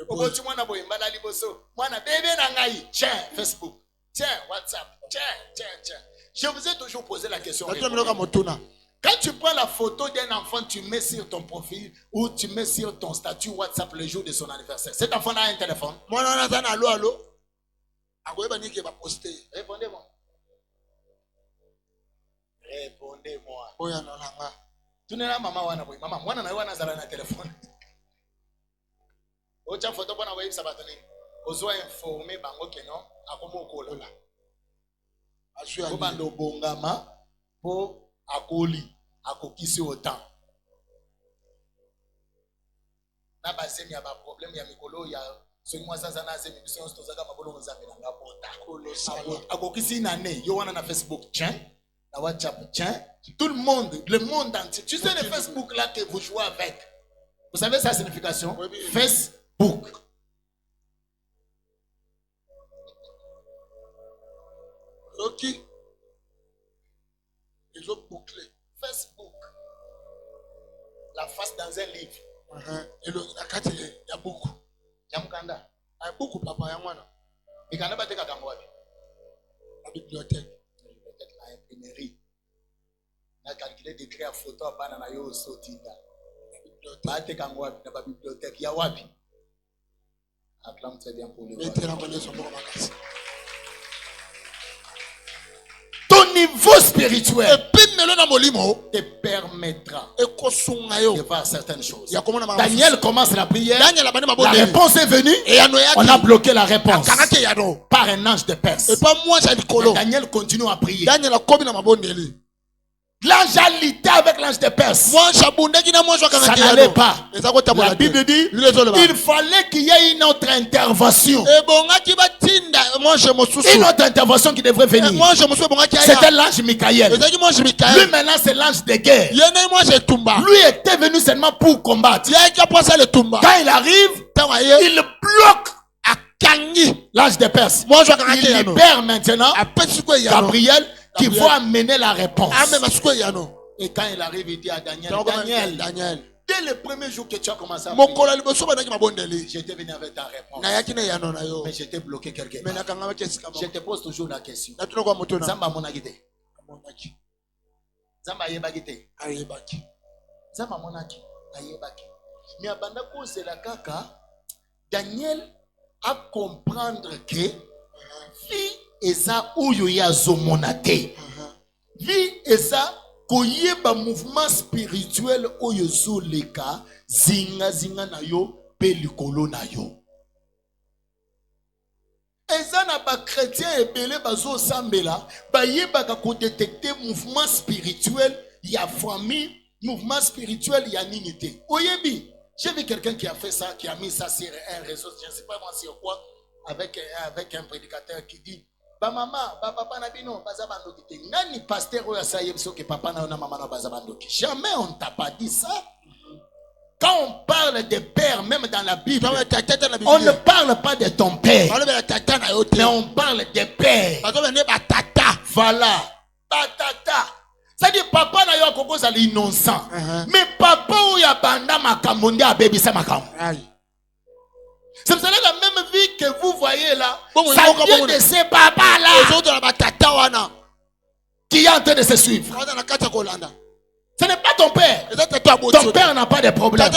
B: Oboti mwana boye mbala liboso. Mwana bébé na ngai. Tiens, Facebook. Tiens, WhatsApp. Tiens. Je vous ai toujours posé la question.
A: batula minoka motuna
B: Quand tu prends la photo d'un enfant, tu mets sur ton profil ou tu mets sur ton statut WhatsApp le jour de son anniversaire. Cet enfant a un téléphone.
A: mwana wana aza na alo alo akoyeba nini ke baposte
B: Répondez-moi. Répondez-moi.
A: oyo anonanga
B: Tu n'es là, maman, wana boy. Maman, mwana na wana zala na téléphone. Ocha photo bona boy sabatani. Ozo informer bango ke non, akomo kola.
A: azwi ya
B: Bando bongama po akoli akokisi autant. Na bazemi ya ba problème ya mikolo ya soki mwa sasa na zemi biso nso tozaka mabolo nzambe na ngapota
A: kolosala
B: akokisi na ne yo wana na Facebook tiens na WhatsApp tiens tout le monde entier tu sais le Facebook là que vous jouez avec vous savez sa signification Facebook
A: oki ezoboucle
B: Facebook la face dans un livre
A: elongi na kati ya buku
B: ya mukanda
A: buku papa ya mwana
B: mikanda batekaka yango wapi
A: na bibliothèque
B: peut-être la imprimerie na calculer décret ya photo ya bana na Bayo Sotinda. Bate Kangwa, la bibliothèque, Yawabi. Acclame très bien pour le roi. Ton niveau spirituel te permettra de voir certaines choses. Daniel commence la prière. La réponse est venue. On a bloqué la réponse par un ange de Perse. Et Daniel continue à prier. L'ange a lutté avec l'ange de Perse. Ça n'allait pas. La Bible dit il fallait qu'il y ait une autre intervention. Une autre intervention qui devrait venir. C'était l'ange Michael. Lui maintenant c'est l'ange de guerre. Lui était venu seulement pour combattre. Quand il arrive, il bloque l'ange de Perse. Il libère maintenant Gabriel qui va amener la réponse. Et quand il arrive, il dit à Daniel, Daniel, dès le premier jour que tu as commencé à prier, j'étais venu avec ta réponse. Mais j'étais bloqué quelque part. Je te pose toujours la question. Zamba monagite. Zamba yebagite. Zamba monaki. Ayebaki. Mais abanda cause la kaka, Daniel a comprendre que vie eza uyo ya zomonate. Vie eza koyeba mouvement spirituel oyo zoleka zinga zinga na yo pe likolo na yo. Eza na ba chrétien ebele bazo sambela bayebaka ko détecter mouvement spirituel ya famille, mouvement spirituel ya ninité. Oyebi, j'ai vu quelqu'un qui a fait ça, qui a mis ça sur un réseau, je ne sais pas moi sur quoi, avec un prédicateur qui dit ba maman, ba papa na bino bazabandoki te. Nani pasteur oya saye biso ke papa na maman na bazabandoki. Jamais on t'a pas dit ça. Quand on parle de père, même dans la Bible, on ne parle pas de ton père, mais on parle de père. Voilà, batata. C'est-à-dire papa na yo koko za l'innocent, mais papa oya banda makamonde a baby sa makam. C'est la même vie que vous voyez là. Ça vient de ces papas-là qui est en train de se suivre. Ce n'est pas ton père. Ton père n'a pas de problème.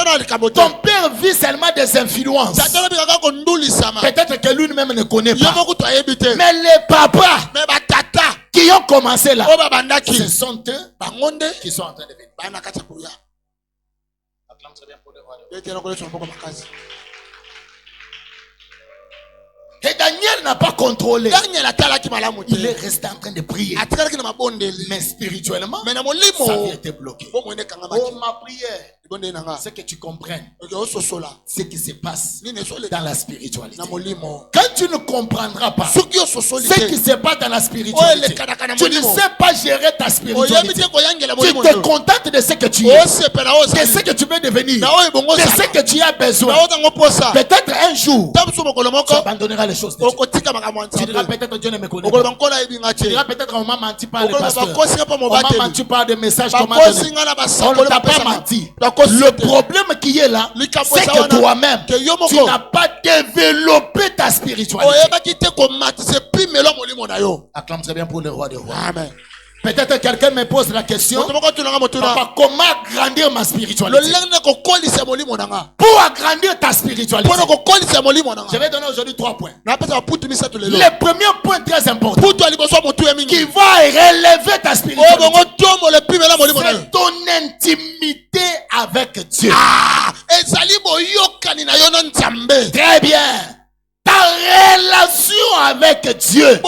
B: Ton père vit seulement des influences. Peut-être que lui-même ne connaît pas. Mais les papas qui ont commencé là, ce sont eux qui sont en train de venir. Et Daniel n'a pas contrôlé. Il est resté en train de prier. Mais spirituellement, sa vie était bloquée. Oh, ma prière, c'est que tu comprennes ce qui se passe dans la spiritualité. Quand tu ne comprendras pas ce qui se passe dans la spiritualité, tu ne sais pas gérer ta spiritualité. Tu te contentes de ce que tu es, de ce que tu veux devenir, de ce que tu as besoin. Peut-être un jour, tu abandonneras les choses de Dieu. Tu diras peut-être Dieu ne me connaît pas. Tu diras peut-être on m'a menti par le pasteur. On m'a menti par des messages qu'on m'a donné. On ne t'a pas menti. Le problème qui est là, c'est que toi-même, tu n'as pas développé ta spiritualité. Acclame très bien pour le roi des rois. Amen. Peut-être quelqu'un me pose la question, papa, comment agrandir ma spiritualité? Pour agrandir ta spiritualité, je vais donner aujourd'hui 3 points. Le premier point très important qui va relever ta spiritualité, c'est ton intimité avec Dieu. Très bien. Ta relation avec Dieu.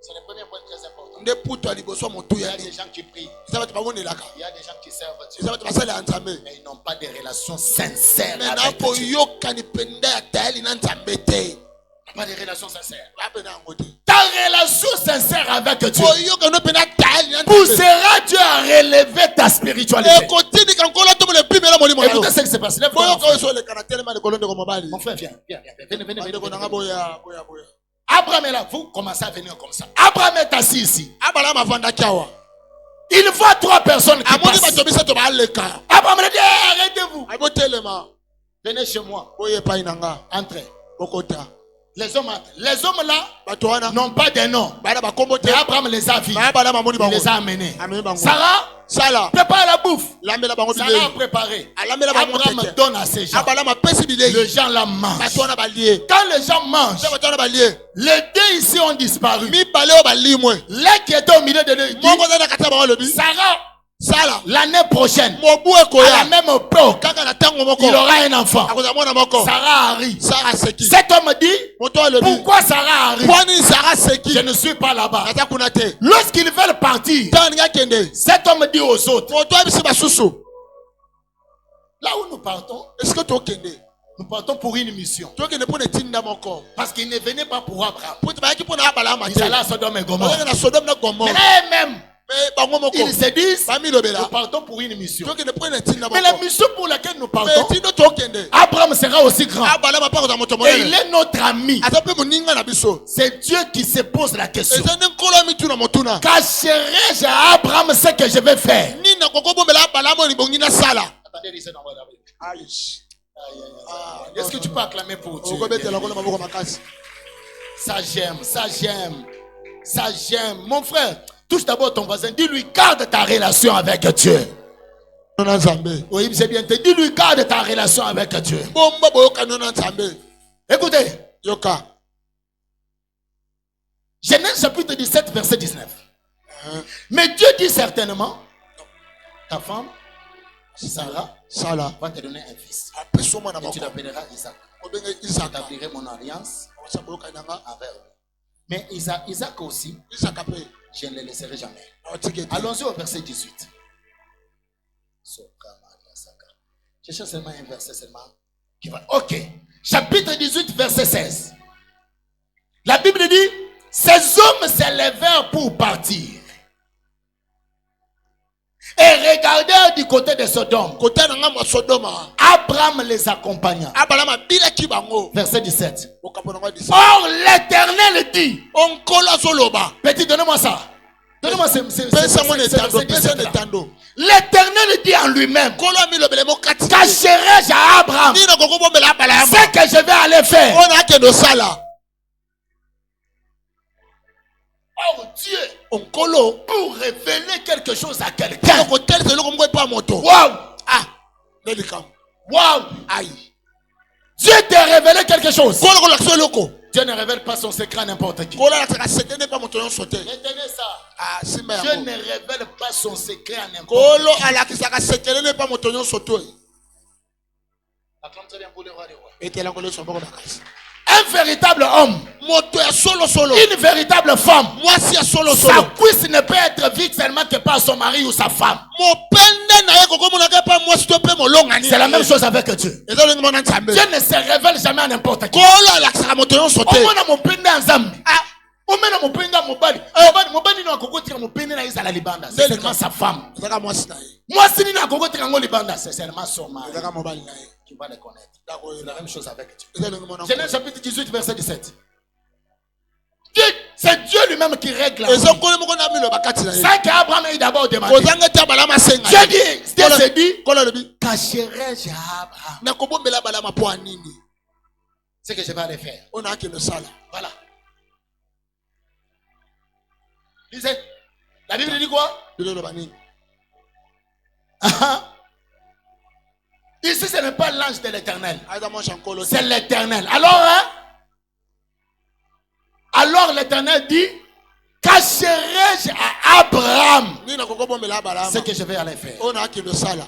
B: C'est le premier point très important. Il y a des gens qui prient. Il y a des gens qui servent Dieu. Mais ils n'ont pas de relation sincère avec Dieu. Pas de relation sincère. Ta relation sincère avec Dieu poussera Dieu à relever ta spiritualité. Écoutez ce qui se passe. Mon frère, viens. Venez. Abraham est là, vous commencez à venir comme ça. Abraham est assis ici. Il voit 3 personnes qui passent. Abraham a dit, arrêtez-vous. Venez chez moi. Entrez. Les hommes là
A: bato wana
B: n'ont pas de nom.
A: bana bakombo te
B: Mais Abraham les a vus.
A: bana mamoni
B: Il
A: bango
B: les a amenés.
A: ameni bango
B: Sarah
A: sala
B: prépare la bouffe.
A: lambela bango
B: Sarah a
A: bilei
B: préparé.
A: alambela bango
B: Abraham
A: tete
B: donne à ces gens.
A: abala mapesi bilei
B: Les gens la mangent.
A: bato wana balie
B: Quand les gens mangent,
A: bato wana balie
B: les deux ici ont disparu.
A: mibale oyo balimwe
B: L'un qui était au milieu de deux, il dit,
A: moko aza na kati ya bango alobi
B: Sarah,
A: sala
B: l'année prochaine,
A: mobu
B: à la
A: ekoya
B: même époque,
A: kaka na ntango moko
B: il aura un enfant.
A: akozala mwana moko
B: Sarah arrive.
A: sara seki
B: Cet homme dit,
A: moto alobi
B: pourquoi Sarah arrive?
A: pwani sara seki
B: Je ne suis pas là-bas.
A: naza kuna te
B: Lorsqu'ils veulent partir,
A: ntango alingi akende
B: cet homme dit aux autres,
A: moto ayebisi basusu
B: là où nous partons,
A: eske tokende
B: nous partons pour une mission.
A: tokende mpo na etinda moko
B: Parce qu'ils ne venaient pas pour Abraham.
A: po te bayaki mpo na abalama
B: Ils
A: te
B: allaient à Sodome et Gomorrhe.
A: bazaki na sodome na gomore
B: Mais eux-mêmes,
A: me bango moko
B: ils se disent, nous
A: bamilobela
B: partons pour une mission.
A: tokende mpo na etinda
B: Mais la
A: moko
B: mission pour laquelle nous
A: me
B: partons,
A: etindo tokende
B: Abraham sera aussi grand.
A: abalama mpa kozala moto
B: Et il
A: monene
B: est notre ami.
A: aza mpe moninga na biso
B: C'est Dieu qui se pose la question.
A: eza nde nkolo ya mituna motuna
B: Cacherai-je à Abraham ce que je vais faire?
A: nini nakoko bombela abalama oyo libongi nasala
B: Attendez, lisez dans votre Bible.
A: aish
B: Est-ce que tu peux acclamer pour Dieu?
A: okobetela nkolo maboko makasi
B: Ça j'aime, ça j'aime, ça j'aime. Mon frère, touche d'abord ton voisin. Dis-lui, garde ta relation avec Dieu.
A: na nzambe
B: Oui, c'est bien. Dis-lui, garde ta relation avec Dieu.
A: bomba boyokano na nzambe
B: Écoutez,
A: yoka
B: Genèse chapitre 17, verset 19. Mais Dieu dit certainement, ta femme, Sarah,
A: sala
B: va te donner un fils.
A: apesi omwana
B: Et tu
A: moko
B: l'appelleras Isaac.
A: obenge isaka
B: J'établirai mon alliance
A: osa boyokananga
B: envers lui. Mais Isaac aussi,
A: isaka mpe
B: je ne le laisserai jamais.
A: awatiki ete
B: Allons-y au verset 18. Je cherche seulement un verset seulement. Qui va. Ok. Chapitre 18, verset 16. La Bible dit, ces hommes s'élevèrent pour partir. Et regardèrent du côté de Sodome.
A: kota na ngambo ya sodoma
B: Abraham les accompagna.
A: abalama abilaki bango
B: Verset 17.
A: okambo nango disa
B: Or l'Éternel dit,
A: onkolo azoloba
B: petit, donnez-moi ça. Donnez-moi ce
A: pesa mwana etando
B: verset
A: pesa
B: 17
A: na
B: là.
A: etando
B: L'Éternel dit en lui-même,
A: nkolo amilobele mokati
B: cacherai-je à Abraham
A: nini nakoko bombela abalama
B: ce que je vais aller faire?
A: oyo na akende osala
B: Or Dieu,
A: onkolo
B: pour révéler quelque chose à quelqu'un.
A: kotelisa eloko moko epa moto
B: Waouh!
A: ah nde likambo
B: Waouh!
A: ai
B: Dieu t'a révélé quelque chose.
A: nkolo kolakisa eloko
B: Dieu ne révèle pas son secret à n'importe qui.
A: nkolo alakisaka sete nde epa moto nyonso te
B: Retenez ça.
A: ah simba
B: Dieu
A: yango
B: ne révèle pas son secret à n'importe
A: nkolo
B: qui.
A: alakisaka sekele nde epa moto nyonso te
B: Acclame très bien pour le roi des rois.
A: etela nkolo nyonso moko makasi
B: Un véritable homme,
A: moto ya solosolo
B: une véritable femme,
A: mwasi ya
B: sa
A: solosolo
B: cuisse ne peut être vue seulement que par son mari ou sa femme.
A: mopende na ye kokomonaka epa mwasi to mpe molongani
B: C'est la même chose avec Dieu.
A: eza olingi mona nzambe
B: Dieu ne se révèle jamais à n'importe qui.
A: nkolo alakisaka moto nyonso te
B: Omona mopende ya Nzambe.
A: ah
B: Omena mopende ya mobali. Mobali no akokotika mopende na ezala libanda. C'est seulement sa femme.
A: ezaka mwasi na ye
B: Mwasi nini akokotika ngo libanda. C'est seulement son mari.
A: ezaka mobali na ye
B: Tu vas le connaître. C'est
A: ndakoyela
B: la même chose avec Dieu.
A: eza olingi mona
B: Genèse chapitre 18, verset 17. C'est Dieu lui-même qui règle la
A: eza
B: vie.
A: nkolo moko na miloba kati na ye
B: Sans qu'Abraham ait d'abord demandé.
A: kozanga ete abalama asenga
B: Dieu dit, Dieu se dit,
A: nkolo alobi
B: cacherai-je à Abraham
A: nakobombela abalama mpo anini
B: ce que je vais aller faire?
A: oyo na akende osala
B: Voilà. Lisez. La Bible dit quoi?
A: bino eloba nini
B: Ici, ce n'est pas l'ange de l'Éternel.
A: aza mwasi ya nkolo te
B: C'est l'Éternel. Alors l'Éternel dit, cacherai-je à Abraham
A: nini nakoko bombela abalama
B: ce que je vais aller faire?
A: oyo na akende osala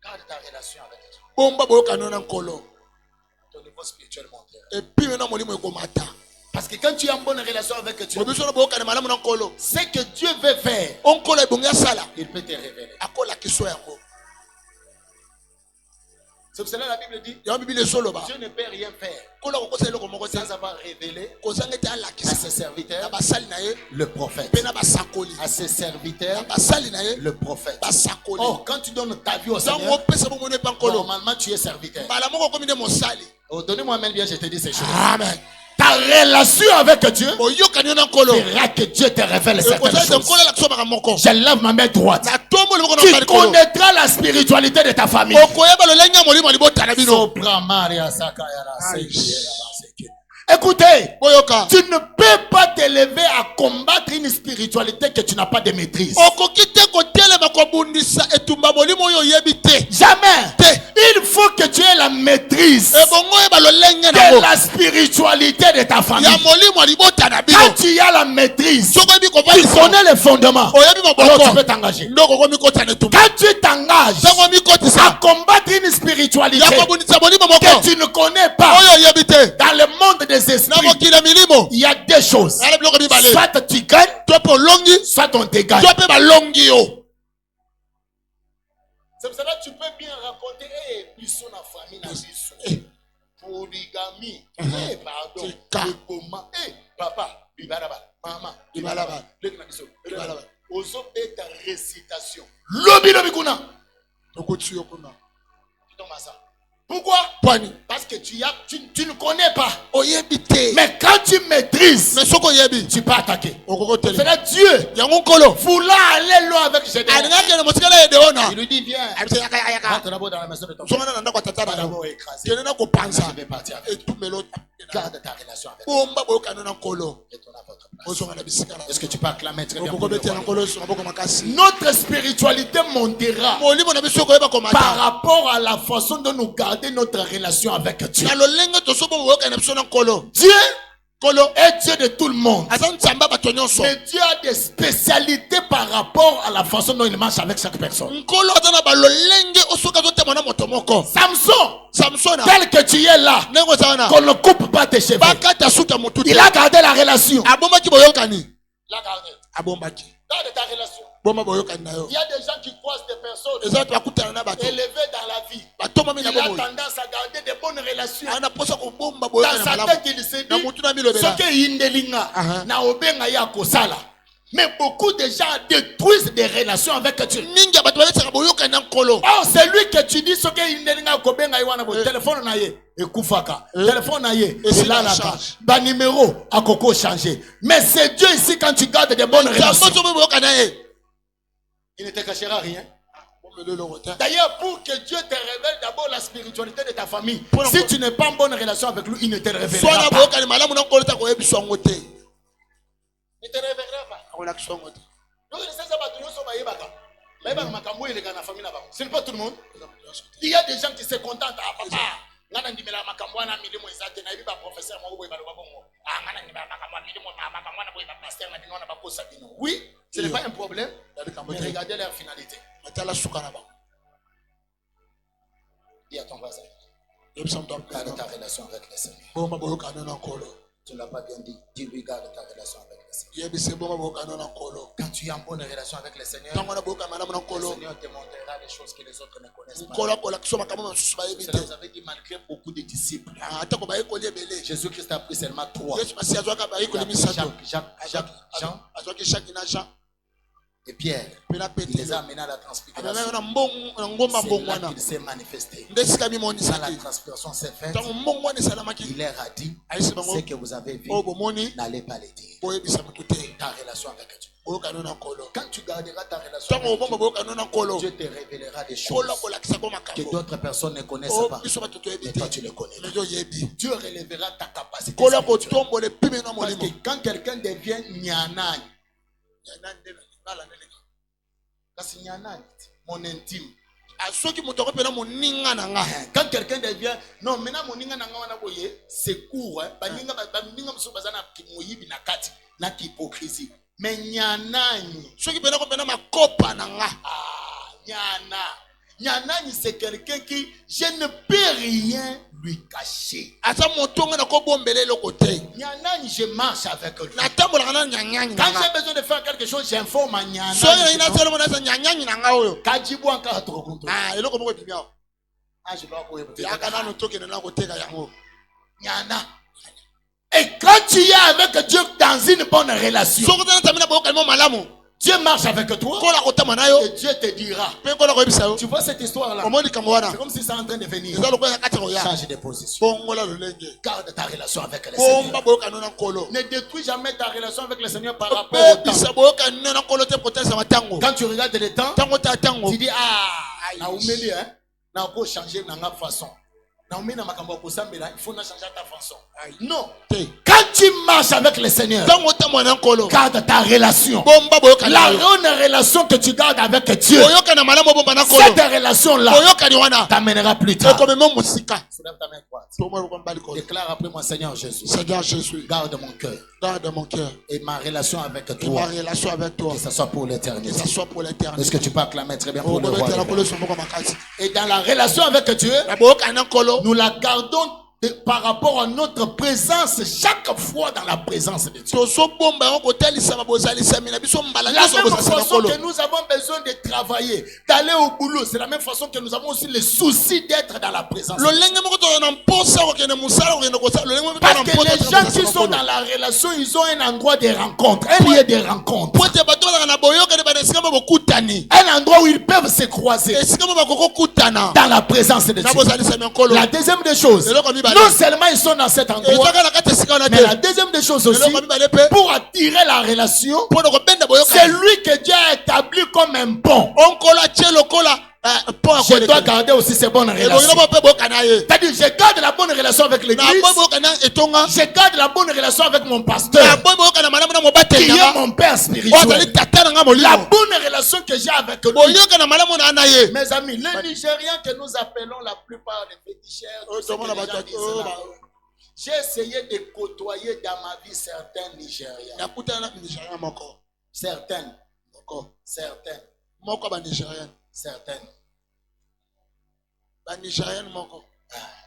B: Garde ta relation avec Dieu.
A: bomba boyokano na nkolo
B: Ton niveau spirituel monte.
A: epime na molimo ekomata
B: Parce que quand tu as une bonne relation avec Dieu,
A: bobiso na boyokana malamu na nkolo
B: ce que Dieu veut faire,
A: oyo nkolo ebongi asala
B: il peut te révéler.
A: akolakisa yango
B: C'est pour cela que la Bible dit,
A: yango bibili ezoloba
B: Dieu ne peut rien faire
A: nkolo akokosa eloko moko te
B: sans avoir révélé
A: kozanga ete
B: à
A: alakisa
B: ses
A: na
B: serviteurs
A: basali na ye
B: le prophète.
A: mpe na basakoli
B: À ses
A: na
B: serviteurs
A: basali na ye
B: le prophète.
A: basakoli
B: Oh, quand tu donnes ta vie au
A: ntango
B: Seigneur,
A: opesa bomoni epa nkolo
B: normalement tu es serviteur.
A: mbala moko okomi nde mosali
B: Oh, donnez-moi même bien, je te dis ces choses.
A: amen
B: Ta relation avec Dieu
A: boyokani na nkolo
B: fera que Dieu te révèle certaines
A: ekozala
B: choses.
A: nkolo alakisaka moko
B: Je lève ma main droite.
A: na tombo liboko na
B: Tu
A: ngai likolo
B: connaîtras la spiritualité de ta famille.
A: okoyeba lolenge ya molimo libota na bino
B: Sopra Maria Sakayara Sekeyera Seke. Écoutez,
A: boyoka
B: tu ne peux pas t'élever à combattre une spiritualité que tu n'as pas de maîtrise.
A: okoki te kotelema kobundisa etumba molimo oyo oyebi te
B: Jamais.
A: te
B: Il faut que tu aies la maîtrise
A: ebongo oyeba lolenge
B: de
A: nango
B: la spiritualité de ta famille.
A: ya molimo ya libota na bino
B: Quand tu as la maîtrise,
A: soki oyebi
B: tu
A: kovalisa
B: connais les fondements.
A: oyebi
B: Alors tu
A: maboko
B: peux t'engager.
A: ndoko komikota na etumba
B: Quand tu t'engages
A: ntango
B: à
A: omikotisa
B: combattre une spiritualité
A: ya kobundisa molimo moko
B: que tu ne connais pas
A: oyo oyebi te
B: dans le monde des
A: na
B: esprits,
A: mokili ya milimo
B: il y a deux choses.
A: ala biloko mibale
B: Soit tu gagnes,
A: to mpe olongi
B: soit on te gagne.
A: to mpe balongi yo
B: C'est pour cela que tu peux bien raconter, plus son famille na biso. Polygamie. Pardon.
A: C'est cas.
B: Le comment. Papa, bibalaba. Maman,
A: Bibalaba.
B: Lek na biso.
A: Bibalaba.
B: Ozo eta récitation. Lobi lobi kuna.
A: okoti yo kuna
B: Pourquoi?
A: pwani
B: Parce que tu ne connais pas.
A: oyebi te
B: Mais quand tu maîtrises,
A: mais soki oyebi
B: tu peux attaquer.
A: okokotele
B: C'est Dieu
A: yango nkolo
B: voulant aller loin avec Gédéon.
A: alingaki na mosikala edeona
B: Il lui dit, viens.
A: abisa yakayaka
B: Rentre d'abord dans la maison de ton père.
A: songana na ndako ya tata
B: Va
A: na yo
B: d'abord écraser.
A: kende na kopanza
B: Je vais partir avec.
A: etumelo
B: Garde ta relation avec
A: bomba boyokana na nkolo
B: et ton apôtre.
A: ozonga na bisika na
B: Est-ce que tu peux acclamer très bien pour le
A: okokobetela
B: roi?
A: nkolo esunga boko makasi
B: Notre spiritualité montera
A: molimo na biso okoyeba
B: par
A: komata
B: rapport à la façon dont nous garder notre relation avec Dieu.
A: na lolenge tosobo boyokana na biso na nkolo
B: Dieu
A: nkolo
B: est Dieu de tout le monde.
A: aza nzambe ya bato nyonso
B: Mais Dieu a des spécialités par rapport à la façon dont il marche avec chaque personne.
A: nkolo aza na balolenge osoki azotema na moto moko samsona
B: Tel que tu es là,
A: ndenge oza wana
B: qu'on ne coupe pas tes cheveux.
A: bakata suki ya motu te
B: Il a gardé la relation.
A: abombaki boyokani
B: Il a gardé.
A: abombaki
B: Garde ta relation.
A: bomba boyokani na yo
B: Il y a des gens qui croisent des personnes
A: eza bato bakutana na bato
B: élevées dans la vie.
A: batomami
B: Il
A: na
B: a
A: bomoi
B: tendance à garder de bonnes relations.
A: ana posa kobomba
B: Dans
A: boyokani na
B: sa
A: malamu
B: tête, il se
A: na
B: dit,
A: motu na milobela
B: ce que yindelinga,
A: Aha.
B: na obenga ya kosala. Mais beaucoup de gens détruisent des relations avec Dieu.
A: mingi ya bato balesaka boyokani na nkolo
B: Or, c'est lui que tu dis ce que yindelinga kobenga iwana bo téléphone na ye ekufaka. Téléphone na ye
A: Et c'est
B: elalaka.
A: la charge.
B: Ba numéro akoko changer. Mais c'est Dieu ici quand tu gardes des bonnes relations.
A: nzambe ozobe boyokani na ye
B: Il ne te cachera rien.
A: bomele eloko te
B: D'ailleurs, pour que Dieu te révèle d'abord la spiritualité de ta famille,
A: Pour
B: si
A: la-
B: tu n'es pas en bonne relation avec lui, il ne te
A: swana
B: révélera pas.
A: boyokani malamu na nkolo ta koyebisa yango te
B: Il ne te révélera pas.
A: akolakisa yango te
B: Donc, c'est ça, bah, tout le monde s'en va, bah. Mais bah, ma camouille, les gars, la famille là-bas. Ce n'est pas tout le monde. Il y a des gens qui se contentent. Ah, papa. Ngana ndimela makambo na milimo izate na biba professeur mo boye baloba bongo. Ah, ngana ndimela makambo milimo makambo na boye ba pasteur na bino na ba kosa bino. Oui, ce n'est pas un problème. Mais regardez leur finalité.
A: atala suka na bango
B: Dis à ton voisin.
A: yebisa moto
B: Garde ta relation avec le Seigneur.
A: bomba boyokani na nkolo
B: Tu ne l'as pas bien dit. Dis-lui, garde ta relation avec le Seigneur.
A: yebise bomba boyokani na nkolo
B: Quand tu es en bonne relation avec le Seigneur,
A: ntango wana boyokani malamu na
B: le
A: nkolo
B: Seigneur te montrera les choses que les autres ne connaissent pas.
A: nkolo akolakisa makambo mosusu bayebi
B: C'est
A: te
B: là que vous avez dit, malgré beaucoup de disciples,
A: atako bayekoli ebele
B: Jésus-Christ a pris seulement 3.
A: yesu masi azwaka
B: Il a
A: bayekoli
B: pris
A: misato
B: Jacques, Jean
A: azwaki jacques na jean
B: et Pierre.
A: mpe na
B: Il les a
A: petelo
B: amenés à la
A: amemaki
B: transfiguration.
A: na ngomba
B: C'est
A: mbongo
B: là
A: wana
B: qu'il s'est manifesté.
A: nde esika
B: Quand la
A: mimonisaki
B: transfiguration s'est faite,
A: ntango mbongo wana esalamaki
B: il leur a dit,
A: ayesi bango
B: ce que vous avez vu,
A: oyo bomoni
B: n'allez pas les dire.
A: boyebisa motu te
B: Ta relation avec Dieu.
A: boyokani na nkolo
B: Quand tu garderas ta relation
A: ntango
B: avec
A: obomba
B: Dieu,
A: boyokani na nkolo
B: Dieu te révélera des
A: nkolo
B: choses
A: akolakisako
B: que
A: makambo
B: d'autres personnes ne connaissent
A: oyo
B: pas.
A: biso bato toyebi
B: Mais
A: te
B: toi, tu le connais.
A: mais yo oyebi
B: Dieu relèvera ta capacité
A: nkolo
B: spirituelle.
A: akotombola epime na
B: Parce
A: molimo
B: que quand quelqu'un devient nyanani, kasi nyanani, mon intime.
A: soki moto akopena moninga na nga
B: Quand quelqu'un devient, non, maintenant mon ninga nanga wana boye, c'est court, hein. Baninga mso bazana moyibi na kati, na hypocrisie. Mais nyanani,
A: soki pena kopena makopa na nga
B: ah, nyanani c'est quelqu'un qui, je ne peux rien lui cacher.
A: aza motonga na kobombela eloko te
B: Nyanani, je marche avec lui.
A: natambolaka na nyanyanyi na
B: Quand
A: nga
B: j'ai besoin de faire quelque chose, j'informe à
A: soki
B: nyanani.
A: nasalama naza nyanyanyi na nga oyo
B: Kajibu encore trop content.
A: eloko moko ebimi awa
B: Ah, je dois courir.
A: yaka nano tokende na koteka yango
B: Nyana. Et quand tu es avec Dieu dans une bonne relation,
A: soki oza na nzambe na boyokani mo malamu
B: Dieu marche avec toi
A: kola kotama na yo
B: et Dieu te dira.
A: pe kola koyebisa yo
B: Tu vois cette histoire-là?
A: omoni kambo wana
B: C'est comme si c'est en train de venir.
A: eza lokola kati koya
B: Change de position.
A: bongola lolenge
B: Garde ta relation avec le Seigneur.
A: bomba boyokano na nkolo
B: Ne détruis jamais ta relation avec le Seigneur par rapport au temps.
A: opebisa boyokano na nkolo te kotalisa matango
B: Quand tu regardes le temps,
A: ntango ta tango
B: tu dis na umeli hein, na ko changer na nga façon. Na umeli na makambo ko sambela, il faut na changer ta façon. Non. Quand tu marches avec le Seigneur,
A: ntango tamwa na nkolo
B: garde ta relation.
A: bomba boyokano
B: La relation que tu gardes avec Dieu,
A: boyokana malamu bomba na nkolo
B: cette relation-là
A: boyokani wana
B: t'amènera plus tard.
A: ekomema mosika
B: Soulève ta main droite.
A: tomwa lokombali kolo
B: Déclare après moi, Seigneur Jésus,
A: Seigneur Jésus
B: garde mon cœur
A: garde mon cœur
B: et ma relation avec
A: et ma
B: toi,
A: relation avec toi
B: que ce soit pour
A: que
B: l'éternité.
A: ça soit pour l'éternité
B: Est-ce que tu peux acclamer très bien pour le roi des
A: obetela
B: rois?
A: kolo somoko makasi
B: Et dans la relation avec Dieu,
A: na boyokana na nkolo
B: nous la gardons par rapport à notre présence chaque fois dans la présence de Dieu.
A: tozobomba yango kotalisama bozalisami na biso mbala
B: La
A: nyonso
B: même
A: bozalisa na
B: façon
A: nkolo
B: que nous avons besoin de travailler, d'aller au boulot, c'est la même façon que nous avons aussi le souci d'être dans la présence de Dieu.
A: lolenge moko toza na mposa kokende mosala kokende kosala lolenge moko toza
B: Parce
A: na
B: que
A: mposa
B: les
A: kokende
B: gens
A: kosala
B: qui
A: na
B: sont
A: nkolo
B: dans la relation, ils ont un endroit de rencontre, un lieu de rencontre,
A: po ete bato bazalaka na boyokani bana esika mo bokutani
B: un endroit où ils peuvent se croiser
A: esika mo bakokokutana
B: dans la présence de
A: na
B: Dieu.
A: bozalisami ya nkolo
B: La deuxième des choses,
A: Eloko mibale.
B: non seulement ils sont dans cet endroit,
A: ezaka na kati esika wana
B: mais la
A: te
B: deuxième des choses aussi,
A: eloko mibale mpe
B: pour attirer la relation,
A: mpo na kobenda
B: c'est
A: boyokani
B: lui que Dieu a établi comme un pont.
A: onkolo atie lokola mpo ya
B: Je dois
A: koleka
B: garder aussi ces bonnes
A: ebongela
B: relations.
A: mo mpe boyokani na ye
B: C'est-à-dire, je garde la bonne relation avec
A: na
B: l'église,
A: boy boyokani na etonga
B: je garde la bonne relation avec mon
A: na
B: pasteur,
A: boy boyokani na malamu na
B: qui
A: mobateli
B: est
A: nanga
B: mon père
A: oyo azali
B: spirituel.
A: tata na nga
B: La
A: molimo
B: bonne relation que j'ai avec lui.
A: boyoka na malamu na na ye
B: Mes amis, les Nigériens que nous appelons la plupart des féticheurs,
A: Oh,
B: tout ce que
A: comment la
B: les gens
A: bataille,
B: disent
A: oh,
B: là.
A: bah.
B: J'ai essayé de côtoyer dans ma vie certains Nigériens.
A: nakutana na nigérien moko
B: Certaines,
A: certaines banigérienne moko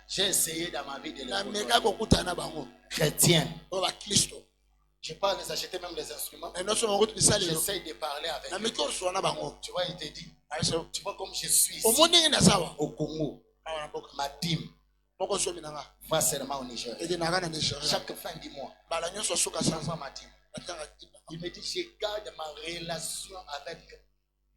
B: j'ai essayé dans ma vie de les
A: nameka
B: côtoyer.
A: kokutana na bango
B: Chrétiens.
A: oyo bakristo
B: Je parle les acheter même les instruments.
A: na nyonso bango bisalelo
B: J'essaye de parler avec eux.
A: nameki osola na bango
B: Tu vois, il te dit, tu vois comme je suis ici,
A: omoni ndenge nazawa
B: au Congo,
A: awa na mboka
B: ma dîme
A: moko somi na nga
B: va seulement au Niger.
A: ekenaka na nigeria
B: Chaque fin du mois,
A: mbala nyonso asuka
B: je
A: sanza
B: vois ma dîme.
A: natanga kiba
B: Il me dit, je garde ma relation avec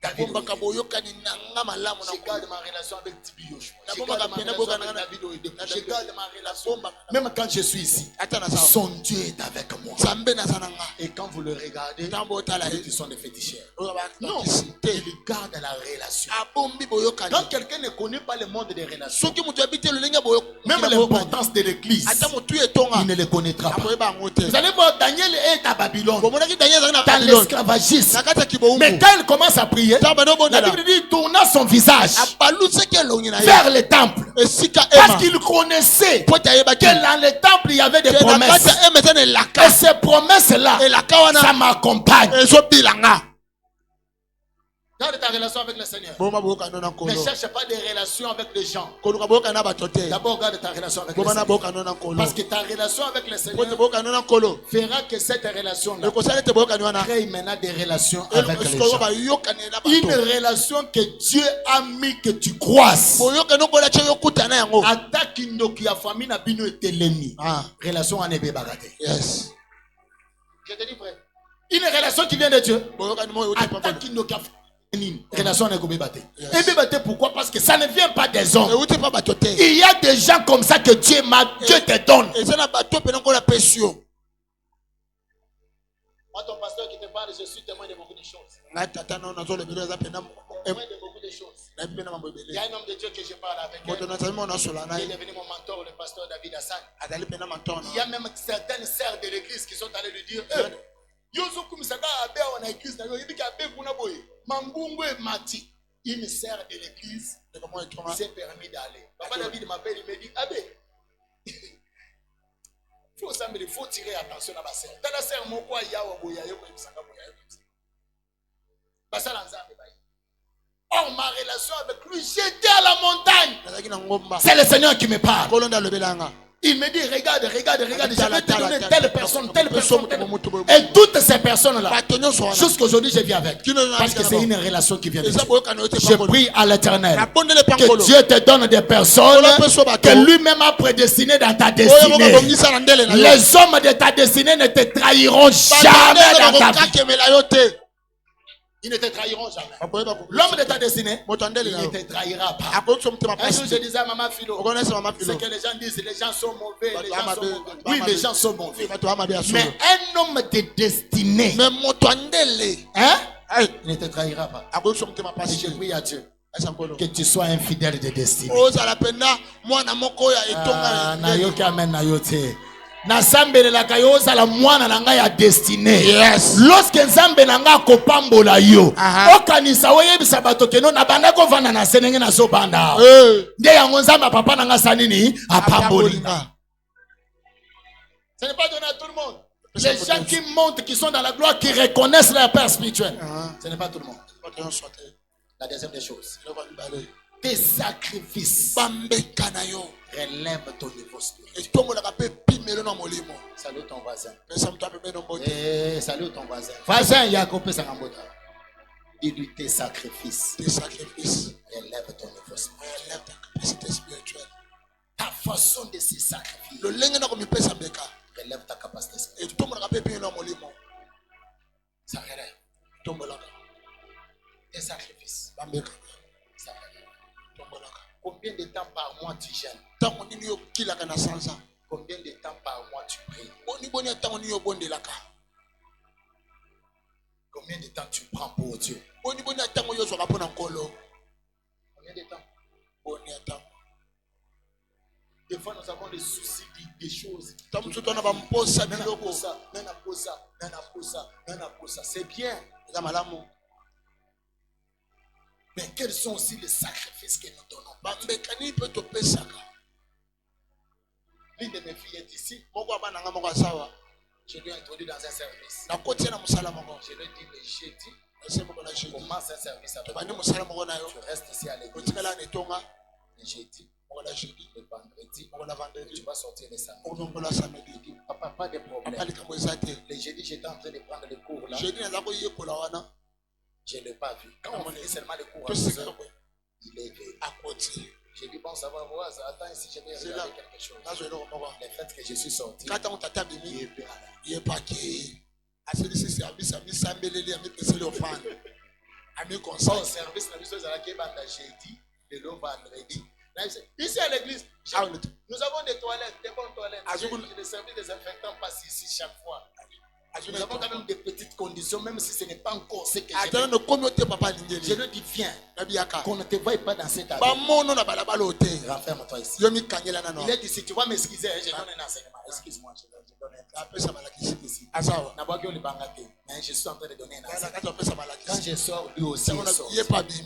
B: David.
A: nabombaka boyokani na nga malamu na
B: Je garde ma relation avec Tibi Yoshua. Je
A: nabombaka
B: garde ma
A: pene
B: relation
A: boyokani
B: avec
A: na
B: David Oyedepo.
A: na
B: Je
A: David
B: garde ma relation.
A: nabombaka
B: Même quand je suis ici,
A: ata na zawa
B: son Dieu est avec moi.
A: nzambe naza na nga
B: Et quand vous le regardez,
A: ntango otala ye
B: ils sont des féticheurs.
A: oyo
B: Non,
A: bakisi te
B: il garde la relation.
A: abombi boyokani
B: Quand quelqu'un ne connaît pas le monde des relations,
A: soki moto yabi te lolenge boyokani
B: même l'importance de l'église,
A: ata motu etonga
B: il ne le connaîtra pas.
A: akoyeba yango te
B: Vous allez voir, Daniel est à Babylone,
A: bomonaki daniel azali na
B: dans
A: babylone
B: l'esclavagisme.
A: na kati ya kibowumbu
B: Mais quand il commence à prier,
A: ntango bana
B: la
A: obondela
B: Bible dit il tourna son visage
A: abalusaki elongi na ye
B: vers le temple.
A: esika
B: Parce
A: ema
B: qu'il connaissait
A: po ete ayebaki
B: que dans le temple, il y avait des
A: ke na kati
B: promesses.
A: ya ema eza na
B: Et
A: elaka
B: ces promesses-là,
A: elaka
B: ça
A: wana
B: m'accompagne.
A: ezobilanga
B: Garde ta relation avec le Seigneur.
A: boma boyokani na
B: Ne
A: nkolo
B: cherche pas des relations avec les gens.
A: koluka boyokani na bato te
B: D'abord, garde ta relation avec le
A: boma na
B: Seigneur.
A: boyokani na nkolo
B: Parce que ta relation avec le
A: po ete
B: Seigneur
A: boyokani na nkolo
B: fera que cette relation-là
A: ekosala ete boyokani wana
B: crée maintenant des relations avec les
A: esikoyo
B: gens.
A: bayokani na
B: Une
A: bato
B: relation que Dieu a mis que tu croises.
A: boyokani okola tie yokutana yango
B: Ata kindoki ya famille na bino etelemi.
A: Ah,
B: Relation ane bebaka te.
A: yes
B: Je te dis frère. Une relation qui vient de Dieu.
A: boyokani mo euti
B: Ata
A: pambona
B: kindoki ya famille. Relation ane kobeba te.
A: Yes.
B: Et beba te pourquoi? Parce que ça ne vient pas des hommes.
A: euti pa bato te
B: Il y a des gens comme ça que Dieu te donne.
A: eza na bato pene nkola pesi yo
B: Moi, ton pasteur qui te parle, je suis témoin de beaucoup de choses.
A: ngai tata no nazolobela eza pena
B: Témoin de beaucoup de choses.
A: nayebi mpe na mambo
B: Il y
A: ebele
B: a un homme de Dieu que je parle avec
A: moto
B: elle.
A: nazali mo nasola na
B: Il est
A: ye
B: devenu mon mentor, le pasteur David Hassan.
A: azali pena matona
B: Il y a même certaines sœurs de l'église qui sont allées lui dire yozokumisaka abe awa na église na yo yebi ka abe kuna boye mangungu emati. Une sœur de l'église
A: ndeko mo etonga
B: s'est permis d'aller. Papa David m'appelle, il me dit abe il faut tirer attention à ma sœur. Dans la sœur mon quoi yawa boya yo ko bisaka boya yo basala nzambe bayi. Or ma relation avec lui, j'étais à la montagne.
A: nazalaki na ngomba
B: C'est le Seigneur qui me parle.
A: nkolo nde alobelanga
B: Il me dit, regarde, je vais te
A: Tala,
B: donner
A: tala,
B: telle personne, telle personne.
A: personne, moto
B: Et toutes ces personnes-là,
A: bato nyonso wana
B: jusqu'aujourd'hui, je vis avec.
A: Kino na
B: Parce que
A: bika
B: c'est
A: na
B: une relation qui vient de
A: eza
B: Dieu.
A: boyokani oyo te
B: Je
A: pankolo
B: prie à l'Éternel
A: nabondeli mpe
B: que
A: nkolo
B: Dieu te donne des personnes
A: Kolo mpe so bato
B: que lui-même a prédestinées dans ta
A: oyo
B: destinée.
A: kokabongisa na ndele na yo
B: Les hommes de ta destinée ne te trahiront jamais dans ta vie.
A: kokakemela yo te
B: Ils ne te trahiront jamais.
A: L'homme
B: L'homme de ta destinée, il ne te trahira pas. Un jour, je disais à Maman Philo, c'est que les gens disent, les gens sont mauvais, les gens sont mauvais. Oui, les gens sont mauvais. Mais un homme de destinée, hein, il ne te trahira pas. Et je prie à Dieu que tu sois un fidèle de destinée. Nayoki amen nayote. Nasambelelaka yo ozala mwana na ngai ya destiné.
A: Yes.
B: Lorsque nzambe na ngai akopambola yo, okanisa oyebisa bato keno na banda kovanda na senenge na zobanda. Nde yango nzambe papa na ngai sanini apamboli. Ce n'est pas donné à tout le monde. Les gens qui montent, qui sont dans la gloire, qui reconnaissent leur père spirituel. Ce n'est pas tout le monde. La deuxième des choses, tes sacrifices relève ton niveau spirituel. Salut ton voisin. Salut ton voisin. Voisin, Yacob Sangambota. Dis-lui tes sacrifices.
A: Tes sacrifices
B: relève ton niveau spirituel.
A: relève ta capacité spirituelle.
B: Ta façon de se sacrifier
A: relève
B: ta capacité spirituelle. Ça relève. Tes sacrifices. Ça relève. Combien de temps par mois tu jeûnes? Combien de temps par mois tu pries? Combien de temps tu prends pour Dieu? Combien de temps? Des fois nous avons des soucis, des choses. C'est bien. Mais quels sont aussi les sacrifices que nous donnons? L'une de mes filles est ici. Je lui ai introduit dans un service. Je lui ai dit le jeudi, commence un service avec moi. Tu restes ici à l'église. Le jeudi, le vendredi, tu vas sortir le samedi. Il dit, papa, pas de problème. Le jeudi, j'étais en train de prendre le cours là. Je ne l'ai pas vu. Quand on finit seulement le cours à 12 heures, il est venu. J'ai dit, bon, ça va voir, attends ici, je vais regarder quelque chose. Le fait que je suis sorti, il est bien là. Bon, service, jeudi, le vendredi. Ici à l'église, nous avons des toilettes, des bonnes toilettes. Le service désinfectant passe ici chaque fois. Nous avons quand même des petites conditions, même si ce n'est pas encore ce que je lui dis, viens, qu'on ne te voie pas dans cette année. Renferme-toi ici. Il est dit, si tu vas m'excuser, je donne un enseignement. Excuse-moi, je donne un enseignement. Mais je suis en train de donner un enseignement. Quand je sors, lui aussi il sort. Il est parti.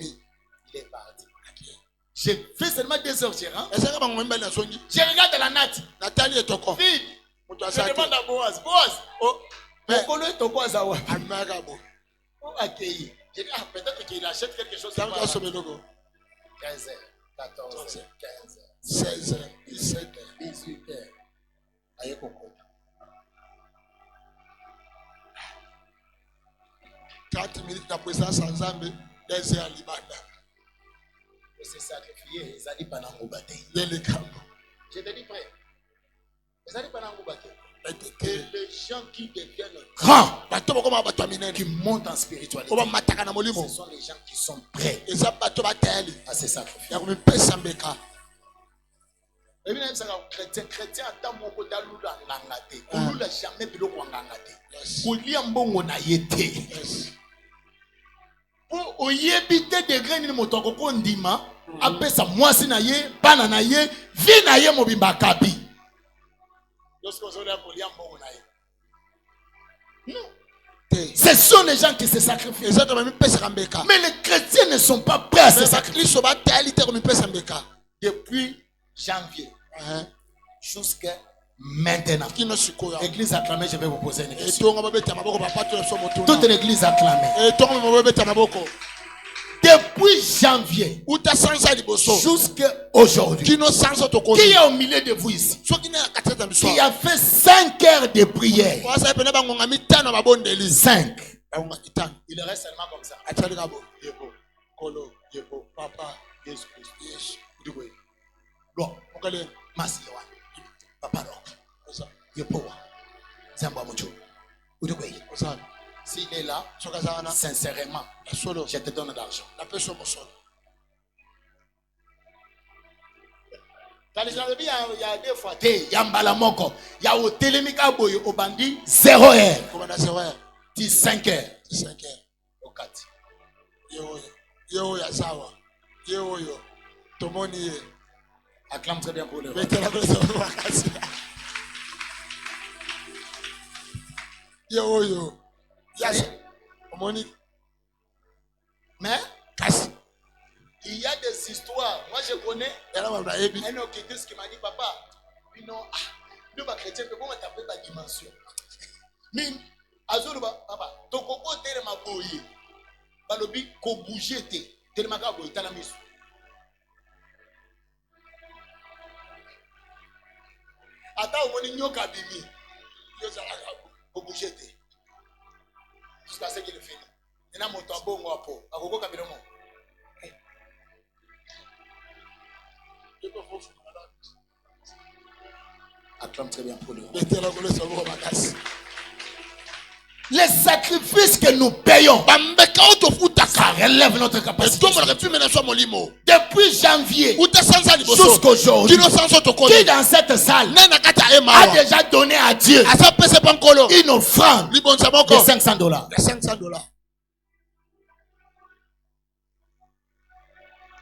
B: J'ai fait seulement 2 heures, je rentre. Je regarde la natte. Vide. Je demande à Boaz. Boaz, Mokolo est au Boaz. Où accueillir? J'ai dit, peut-être qu'il achète quelque chose. 15 heures, 14 heures, 15 heures, 16 heures, 17 heures, 18 heures. Aïe, Coco.
A: 4 minutes après ça, sans Zambé, 2 heures à Libanda.
B: Pour se sacrifier, ils allaient pas dans le bâtiment.
A: Je te
B: dis prêt. Ils allaient pas dans le bâtiment. Et les gens qui deviennent
A: grands,
B: qui montent en spiritualité, ce sont les gens qui sont prêts à se sacrifier. Chrétien attend mon côté à l'oula l'angate. On l'a jamais bilo kwa l'angate. Kolia mbongo na yete. Pour oyebite de graines ni motoko kondima, apesa mwasi na ye, bana na ye, vi na ye mobimba kabi. Lorsqu'on se lève kolia mbongo na ye. Non. Ce sont les gens qui se sacrifient. Mais les chrétiens ne sont pas prêts à se sacrifier. Depuis janvier jusqu'à maintenant. L'église acclamée, je vais vous poser une question. Toute l'église acclamée. Depuis janvier jusqu'à aujourd'hui, qui est au milieu de vous ici, qui a fait 5 heures de prière, 5. Il reste seulement comme ça. Papa, Jésus, bon, papa, s'il est là, sincèrement,
A: solo
B: je te donne l'argent.
A: la peso mosolo
B: Il y a des fois, il y a mbala moko, il y a au télémika boy au bandi 0 heure,
A: comme on a 0 heures
B: 5 heures,
A: 5 heures
B: au 4.
A: yo ya sawa yo tomoni ye
B: Acclame très bien pour le roi.
A: betela kwa sababu makasi yo yes omoni
B: Mais
A: kasi
B: il y a des histoires. Moi je connais
A: yala mabla ebi
B: un homme qui m'a dit papa, non, nous les chrétiens, comment taper la dimension? Mais azoluba papa, ton coco tellement boye. Balobi ko bouger te tellement ka boye tala misu. Ata omoni nyoka bimi. Yo za ko bouger te. Jusqu'à ce qu'il finisse. Et na moto abongo apo. Akoko kabino mo. Acclame très bien pour le roi.
A: betela kwa sababu makasi
B: Les sacrifices que nous payons,
A: bambeka otofuta
B: ça relève notre capacité.
A: estomo la pime na swa molimo
B: Depuis janvier
A: uta sanza liboso
B: jusqu'aujourd'hui,
A: kino sanso
B: qui
A: tokole
B: dans cette salle
A: nana kata
B: a
A: ema
B: déjà donné à Dieu
A: asa pese pankolo
B: une offrande
A: libonza
B: de
A: moko
B: $500
A: ya $500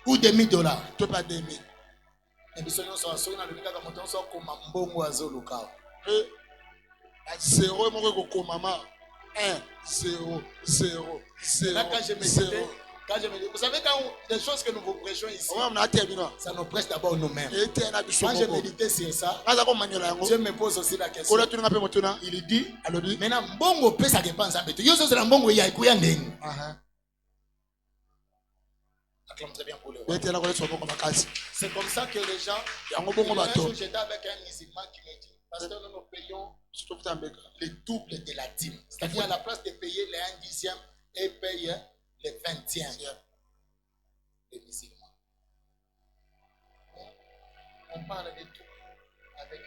B: ou de $1000.
A: to pas 2000
B: Et puis,
A: zéro moko kokoma ma 1 0 0
B: là,
A: 0
B: quand je méditais, vous savez, quand les choses que nous vous prêchons ici,
A: omo na te bino
B: ça nous prêche d'abord nous-mêmes.
A: ete na biso
B: Quand je
A: moko
B: méditais sur ça,
A: aza ko manyola yango
B: Dieu me pose aussi la question.
A: kola tuninga pe motuna
B: Il dit,
A: alobi
B: maintenant, bongo pesa ke panza beto. Yo so la bongo ya ikuya ndeni. Acclame très bien pour le roi.
A: betela kwa sababu makasi
B: C'est comme ça que les gens.
A: yango bongo
B: Un
A: bato
B: jour, j'étais avec un musulman qui me dit, pasteur, nous payons
A: tofuta mbeka
B: le double de la dîme. C'est-à-dire, à la place de payer les 1/10, et paye les 20e. Les musulmans. On parle de tout avec eux.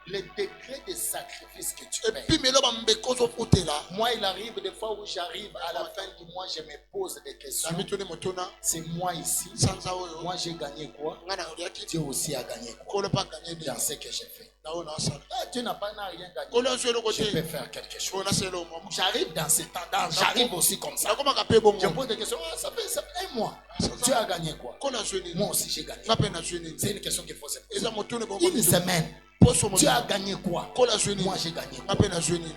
B: Le degré de sacrifice que tu payes.
A: epi melo bambeka ozofutela
B: Moi, il arrive des fois où j'arrive à la fin du mois, je me pose des questions.
A: na mituni motuna
B: C'est moi ici.
A: sanza oyo
B: Moi, j'ai gagné quoi?
A: nga na oliaki
B: Dieu aussi a gagné quoi
A: kolo pa gagné
B: dans
A: nini
B: ce que j'ai fait.
A: na oyo na osala
B: Ah, Dieu n'a rien gagné.
A: kolo aso eloko
B: Je peux
A: te
B: faire quelque chose.
A: oyo nasala omo
B: J'arrive dans ce temps, j'arrive aussi comme ça.
A: nakomaka pe bongo
B: Je pose des questions. Ah, ça fait un mois. Tu as gagné quoi?
A: kolo azwi nini
B: Moi aussi, j'ai gagné.
A: nga mpe nazwi nini
B: C'est une question qu'il faut se poser.
A: eza motuni bongo
B: Une semaine,
A: poso
B: tu as
A: molimo
B: gagné quoi?
A: kolo azwi nini
B: Moi, j'ai gagné
A: nga
B: quoi?
A: mpe nazwi nini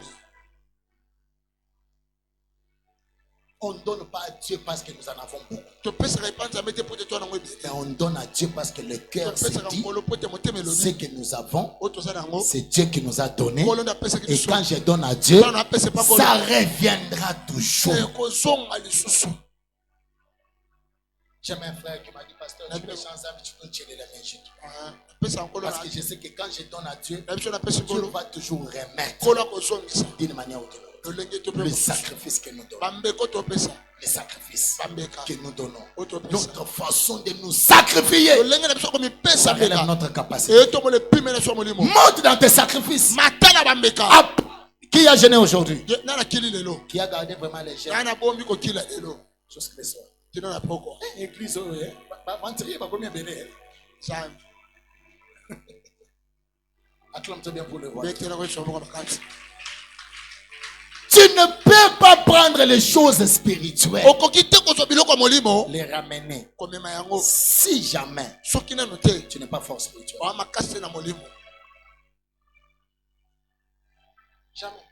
B: On ne donne pas à Dieu parce que nous en avons beaucoup.
A: topesaka epa nzambe te po te twana yango ebele
B: Mais on donne à Dieu parce que le cœur se
A: topesaka
B: dit,
A: nkolo po te motema
B: ce
A: elobi
B: que nous avons,
A: oyo toza na yango
B: c'est Dieu qui nous a donné.
A: nkolo nde apesaki
B: Et
A: biso
B: quand je donne à Dieu,
A: ntango apesa epa nkolo
B: ça reviendra toujours.
A: ekozonga lisusu
B: J'ai un frère qui m'a dit, pasteur, tu peux changer, tu peux tirer les mains chez toi.
A: apesa nkolo
B: Parce que je sais que quand je donne à Dieu,
A: na biso napesi
B: Dieu
A: nkolo
B: va toujours remettre
A: nkolo akozongisa
B: d'une manière ou d'une autre.
A: lolenge to
B: Le
A: mpe
B: sacrifice que nous donnons.
A: bambeko topesa
B: Les sacrifices
A: bambeka
B: que nous donnons.
A: oyo topesa
B: Notre façon de nous sacrifier,
A: lolenge na biso komipesa
B: ça relève
A: mbeka
B: notre capacité.
A: eyotombola epime na so molimo
B: Monte dans tes sacrifices.
A: matala bambeka
B: Hop. Qui a gêné aujourd'hui?
A: na nakili lelo
B: Qui a gardé vraiment les gens
A: na nabombi kokila lelo
B: jusqu'à ce soir?
A: tina na poko
B: Église, mentir, pas combien béné.
A: zambi
B: Acclame-toi bien pour le roi.
A: betela kwa shombo makati
B: Tu ne peux pas prendre les choses spirituelles,
A: okoki te kozwa biloko ya molimo
B: les ramener.
A: komema yango
B: Si jamais
A: soki nano te
B: tu n'es pas fort spirituel.
A: oya makasi te na molimo
B: Jamais.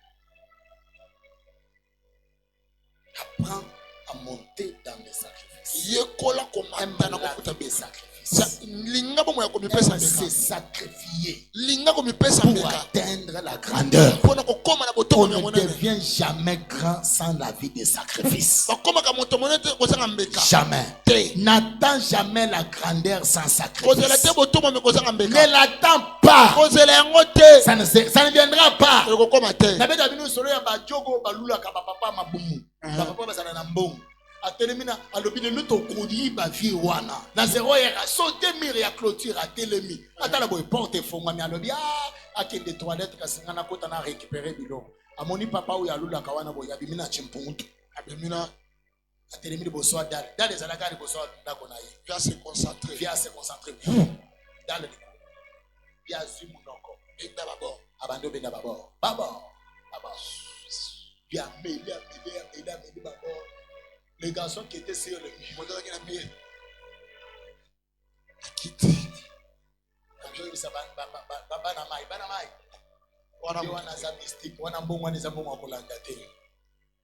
B: Apprends à monter dans les sacrifices.
A: yekola komanda na
B: Aime la
A: kofuta
B: vie des
A: besa
B: sacrifices.
A: linga bomo ya komipesa
B: Aime se
A: mbeka
B: sacrifier
A: linga komipesa
B: pour
A: mbeka
B: atteindre la grandeur.
A: mpona kokóma na
B: On
A: botongo ya
B: ne
A: monene
B: devient jamais grand sans la vie des sacrifices.
A: bakomaka moto monene te kozanga mbeka
B: Jamais.
A: te
B: N'attends jamais la grandeur sans
A: kozela
B: sacrifice.
A: te botongo me kozanga
B: Ne
A: mbeka
B: l'attends pas.
A: kozela yango te
B: Ça ne viendra pas.
A: ekokóma te
B: Nabeta bino solo ya bajogo balulaka bapapa mabumu. Bapapa bazala na mbongo. Atelemi na alobi lelo tokoli bavie wana. Na 0 heure asote mire ya clôture atelemi. Atala boye porte efongwami alobi akende toilette kasi nga nakota na récupérer biloko. Amoni papa oyo alulaka wana boye abimi na chimpuntu.
A: abimina
B: atelemi liboso ya dale. Dale ezalaka liboso ya ndako na ye.
A: Viens se concentrer.
B: Viens se concentrer. Dale likolo. Viens zwi munoko.
A: Benda babord.
B: Abando benda babord. Babord. Viens mêler babord. Le garçon qui était sur le mur.
A: Akiti.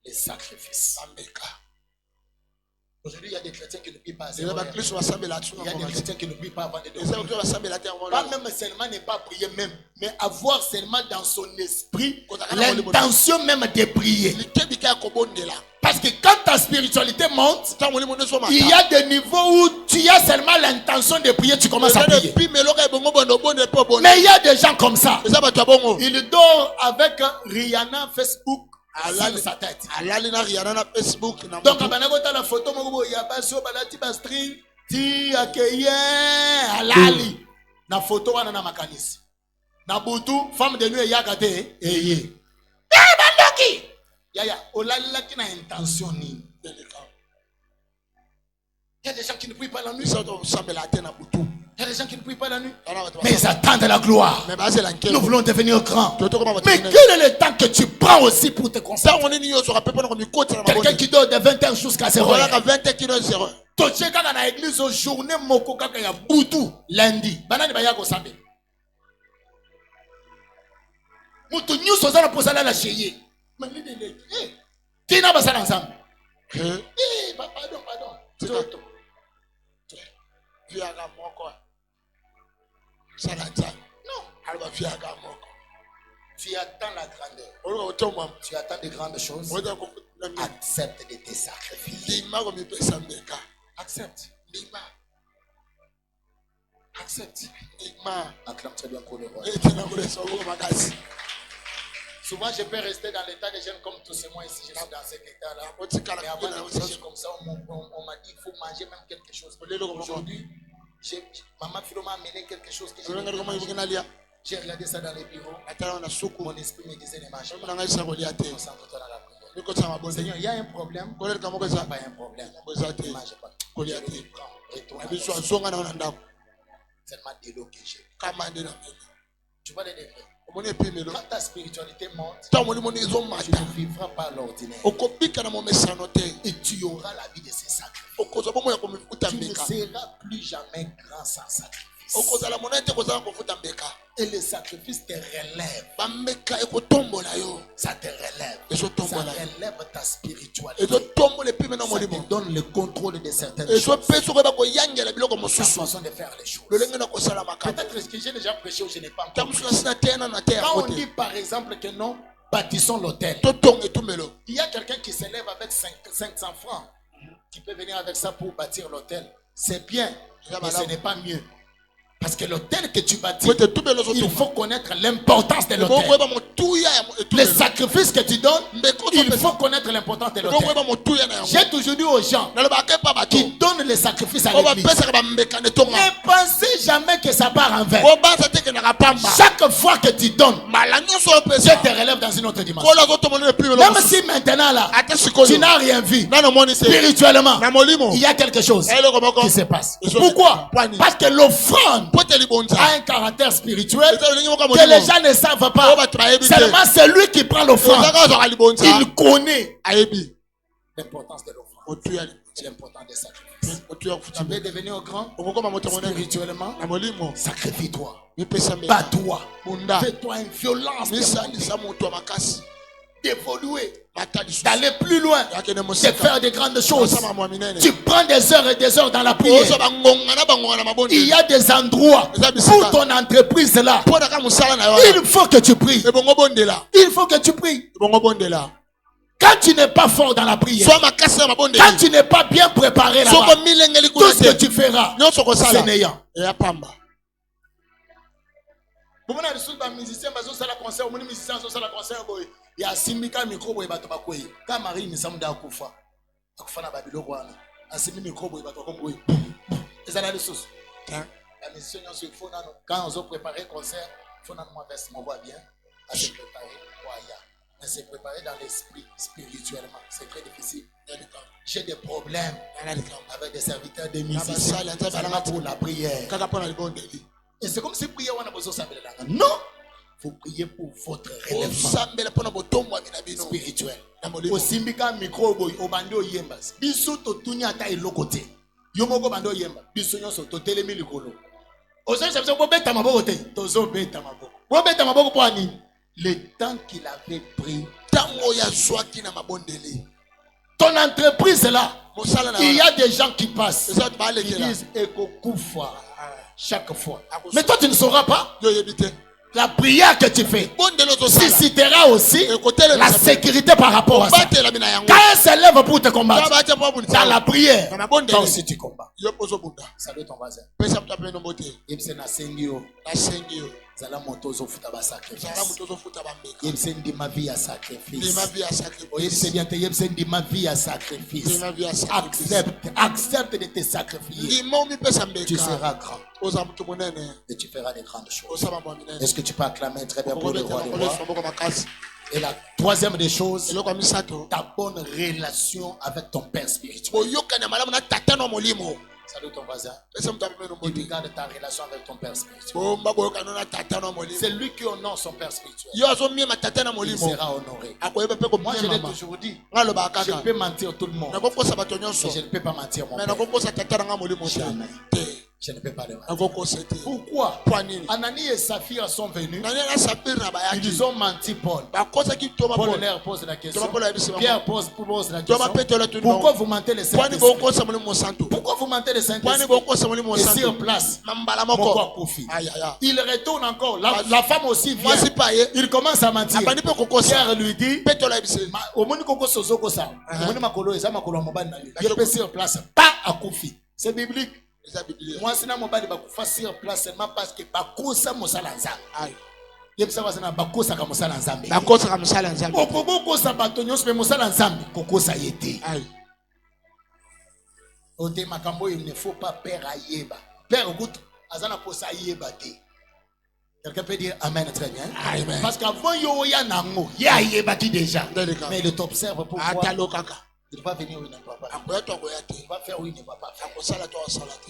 B: Les sacrifices. Aujourd'hui, il y a des chrétiens qui ne prient pas.
A: Il y a des
B: chrétiens qui ne prient pas avant de
A: dormir.
B: Pas même seulement ne pas prier même, mais avoir seulement dans son esprit l'intention même de prier. Parce que quand ta spiritualité monte, il y a des niveaux où tu as seulement l'intention de prier, tu commences à prier. Mais il y a des gens comme ça. Il dort avec Rihanna Facebook. Sur sa tête. Donc, la photo, il y a pas sur la string, ti akeye alali. Na photo wana na makanisi. Na butu femme de nuit yakate eye. Bandoki. Ya olala qui na intention ni. Il y a des gens qui ne prient pas la nuit. Il y a des gens qui ne prient pas la nuit. Mais ils attendent la gloire. Nous voulons devenir grands. Mais quel est le temps que tu prends aussi pour te concentrer? Quelqu'un qui dort de 20h jusqu'à 0h. Tu sais quand on a l'église au journée, moko kaka ya butu lundi. Banani baya ko sambe. Mutu nyuso zana posala la cheye. Tina basala ensemble. Pardon. Toto.
A: Viaga moko.
B: Non. Tu attends la grandeur. Tu attends de grandes choses. Accepte de tes sacrifices. Accepte. Acclame très bien pour le roi. Souvent, je peux rester dans l'état des jeunes comme tous et moi ici. Je suis dans cet état-là. Mais avant de prêcher comme ça, on m'a dit qu'il faut manger même quelque chose. Aujourd'hui, maman Philo m'a amené quelque chose que j'ai regardé ça dans les bureaux. Mon esprit me disait de manger. Concentre-toi dans la prière. Seigneur, il y a un problème. Il n'y a pas un problème. Ne mange pas. Retourne. Seulement de l'eau que j'ai. Tu vois les degrés. Quand ta spiritualité monte, tu ne vivras pas l'ordinaire. Et tu auras la vie de ces sacrifices. Tu ne seras plus jamais grand sans sacrifice. Et le sacrifice te relève. Ça te relève. Ça relève ta spiritualité. Ça te donne le contrôle de certaines choses. La façon de faire les choses. Peut-être que j'ai déjà prêché ou je n'ai pas encore prêché. Quand on dit par exemple que non, bâtissons l'autel. Il y a quelqu'un qui s'élève avec 500 francs. Qui peut venir avec ça pour bâtir l'autel. C'est bien, mais ce n'est pas mieux. Parce que l'autel que tu bâtis, il faut connaître l'importance de l'autel. Les sacrifices que tu donnes, il faut connaître l'importance de l'autel. J'ai toujours dit aux gens qui donnent les sacrifices à l'église, ne pensez jamais que ça part en vain. Chaque fois que tu donnes, Dieu te relève dans une autre dimension. Même si maintenant là, tu n'as rien vu, spirituellement, il y a quelque chose qui se passe. Pourquoi? Parce que l'offrande a un caractère spirituel que les gens ne savent pas. Seulement celui qui prend l'offrande, il connaît l'importance de l'offrande et l'importance des sacrifices. Tu veux devenir grand spirituellement, sacrifie-toi, bats-toi, fais-toi une violence d'évoluer, d'aller plus loin, de faire de grandes choses. Tu prends des heures et des heures dans la prière. Il y a des endroits pour ton entreprise là. Il faut que tu pries. Il faut que tu pries. Quand tu n'es pas fort dans la prière, quand tu n'es pas bien préparé là-bas, tout ce que tu feras, c'est néant. Vous voyez les musiciens, les musiciens sont la concert. Il y a Simika micro et bato bakoye. Quand Marie ne s'en da kufa. Akufa na babilo kwana. Asimi micro et bato bakoye. Et ça là les choses. La musicien il faut quand on a préparé concert, il faut nous veste mon voix bien. À se préparer. Mais se préparer dans l'esprit spirituellement, c'est très difficile. J'ai des problèmes avec des serviteurs de musiciens seulement pour la prière. Et c'est comme si prier on a besoin de non, il faut prier pour votre relèvement spirituel. Au simbika micro boy au bando yembas. Biso to tunya ta elokote. Yomoko bando yemba. Biso nyoso to telemi likolo. Ozo chapso bo beta maboko te. Tozo beta maboko. Bo beta maboko po ani. Le temps qu'il avait pris, tango ya zwaki na mabondeli. Ton entreprise est là. Il y a des gens qui passent. Ils disent Ekokoufa chaque fois. Mais toi tu ne sauras pas. La prière que tu fais suscitera aussi la sécurité par rapport à ça. Quand elle se lève pour te combattre, dans la prière, toi aussi tu combats. Salut ton voisin. Zala motozo futa ba sacrifice. Yebse ndi ma vie à sacrifice. Yebse bien te yebse ndi ma vie à sacrifice. Accepte de te sacrifier. Tu seras grand. Et tu feras des grandes choses. Est-ce que tu peux acclamer très bien pour le roi des rois? Et la troisième des choses, ta bonne relation avec ton père spirituel. Salut ton voisin. Il regarde ta relation avec ton père spirituel. C'est lui qui honore son père spirituel. Il sera honoré. Moi je l'ai toujours dit. Je peux mentir tout le monde. Mais je ne peux pas mentir mon père. Jamais. Je ne peux pas le mentir. Pourquoi? Anani et Saphir sont venus. Ils ont menti Paul. Paul leur pose la question. Pierre pose la question. Pourquoi vous mentez les Saint-Esprit? Pourquoi vous mentez les Saint-Esprit? Et sur place, il retourne encore. La femme aussi vient. Il commence à mentir. Pierre lui dit sur place. Pas à Koufi. C'est biblique. Moi, c'est mon bali bakufa sur place seulement parce que bakosa mosala nzambe. Yebisa wasana bakosa ka mosala nzambe. Bakosa ka mosala nzambe. Okobokosa batonyos pe mosala nzambe kokosa yete. Ote makambo il ne faut pas père ayeba. Père gout azana posa ayeba te. Quelqu'un peut dire amen très bien. Amen. Parce qu'avant yo ya nango, ya ayeba ti déjà. Mais il t'observe pourquoi. Il va venir où il ne va pas. Il va faire où il ne va pas faire.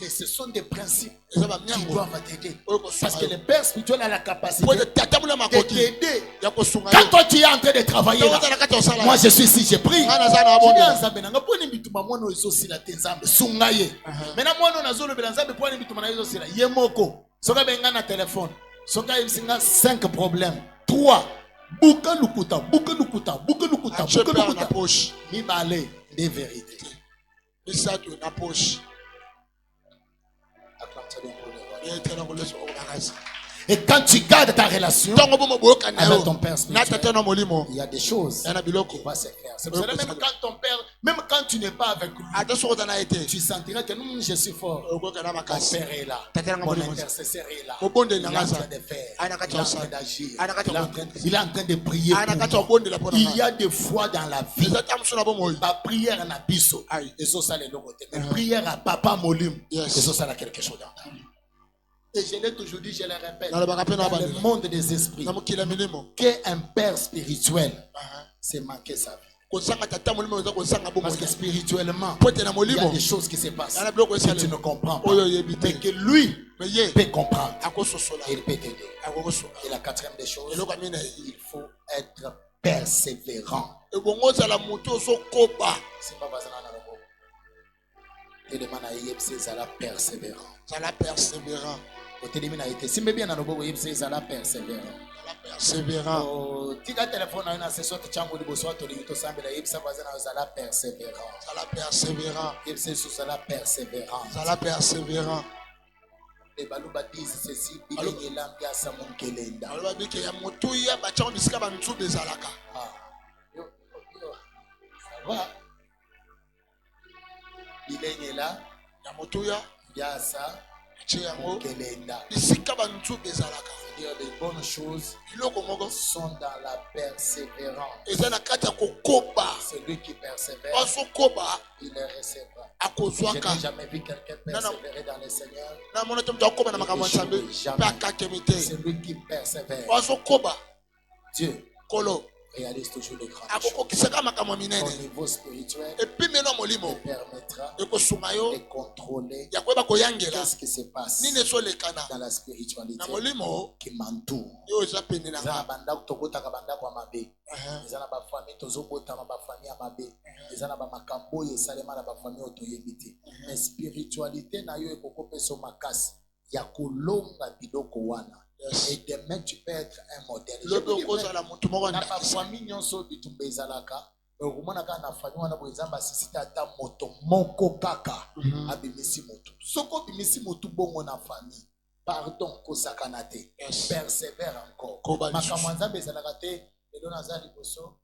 B: Mais ce sont des principes qui doivent t'aider. Parce que le père spirituel a la capacité de t'aider. Quand toi tu es en train de travailler là, moi je suis ici, j'ai pris. Téléphone. 5 problèmes. 3. Bouka lukuta. Mi balé des vérités. Et quand tu gardes ta relation avec ton père spirituel, il y a des choses qui vont se faire. C'est pour ça que même quand tu n'es pas avec lui, tu sentiras que je suis fort. Mon père est là. Mon intercesseur est là. Il est en train de faire. Il est en train d'agir. Il est en train de prier pour moi. Il y a des fois dans la vie, la prière en abisso. Et ça, c'est le côté. Mais prière à papa Molim. Et ça, c'est quelque chose dans ta vie. Et je l'ai toujours dit, je le répète, dans le monde des esprits, qu'un père spirituel, c'est manquer sa vie. Parce que spirituellement, il y a des choses qui se passent que tu ne comprends pas, mais que lui peut comprendre et il peut t'aider. Et la quatrième des choses, il faut être persévérant. C'est pas et demande à Yepse Zala persévérant. Zala persévérant. Au télémine a été. Si bien à nos Yepse Zala persévérant. Persévérant. Tika téléphone à une session de Chango de Bosso, Tolito Sambela Yepse Zala persévérant. Zala persévérant. Yepse Zala persévérant. Zala persévérant. Les balouba disent ceci. Il est là, bien sa mon kelenda. Alors, il y a mon touya, bachon de Skaba Ntou de Zalaka. Ah. Ça va. Il est là, Yamotoya, Yasa, Chiamo, Kelenda. C'est-à-dire les bonnes choses sont dans la persévérance. C'est lui qui persévère, il les recevra. Je n'ai jamais vu quelqu'un persévérer dans le Seigneur. C'est lui qui persévère. Dieu réalise toujours les grandes choses.
A: akokokisaka makambo
B: Au
A: minene
B: niveau spirituel,
A: epimeno
B: te
A: molimo
B: permettra
A: ekosunga yo
B: de contrôler
A: ya koyeba koyangela
B: qu'est-ce qui se passe
A: nini ezolekana
B: dans la spiritualité
A: na molimo
B: qui m'entoure.
A: oyo eza pene na
B: Eza na
A: nga.
B: bandako tokotaka bandako ya mabe,
A: Uh-huh.
B: eza na bafamille tozobotama bafamille ya mabe, eza na bamakambo oyo esalema na bafamille oyo toyebi te. Mais spiritualité na yo ekokopesa makasi ya kolonga biloko wana.
A: Yes.
B: Et demain tu peux être un modèle. Je
A: lobi
B: vous dis,
A: okozala motu moko
B: na
A: ndakisa
B: bafamille nyonso bitumba ezalaka, okomona kaka na famille wana boye nzambe asisita ata moto moko kaka abimisi motu. Soko obimisi motu bongo na famille, pardon, kosakana te.
A: Yes.
B: Persévère encore.
A: Koba
B: Makambo
A: lisusu.
B: ya nzambe ezalaka te lelo naza liboso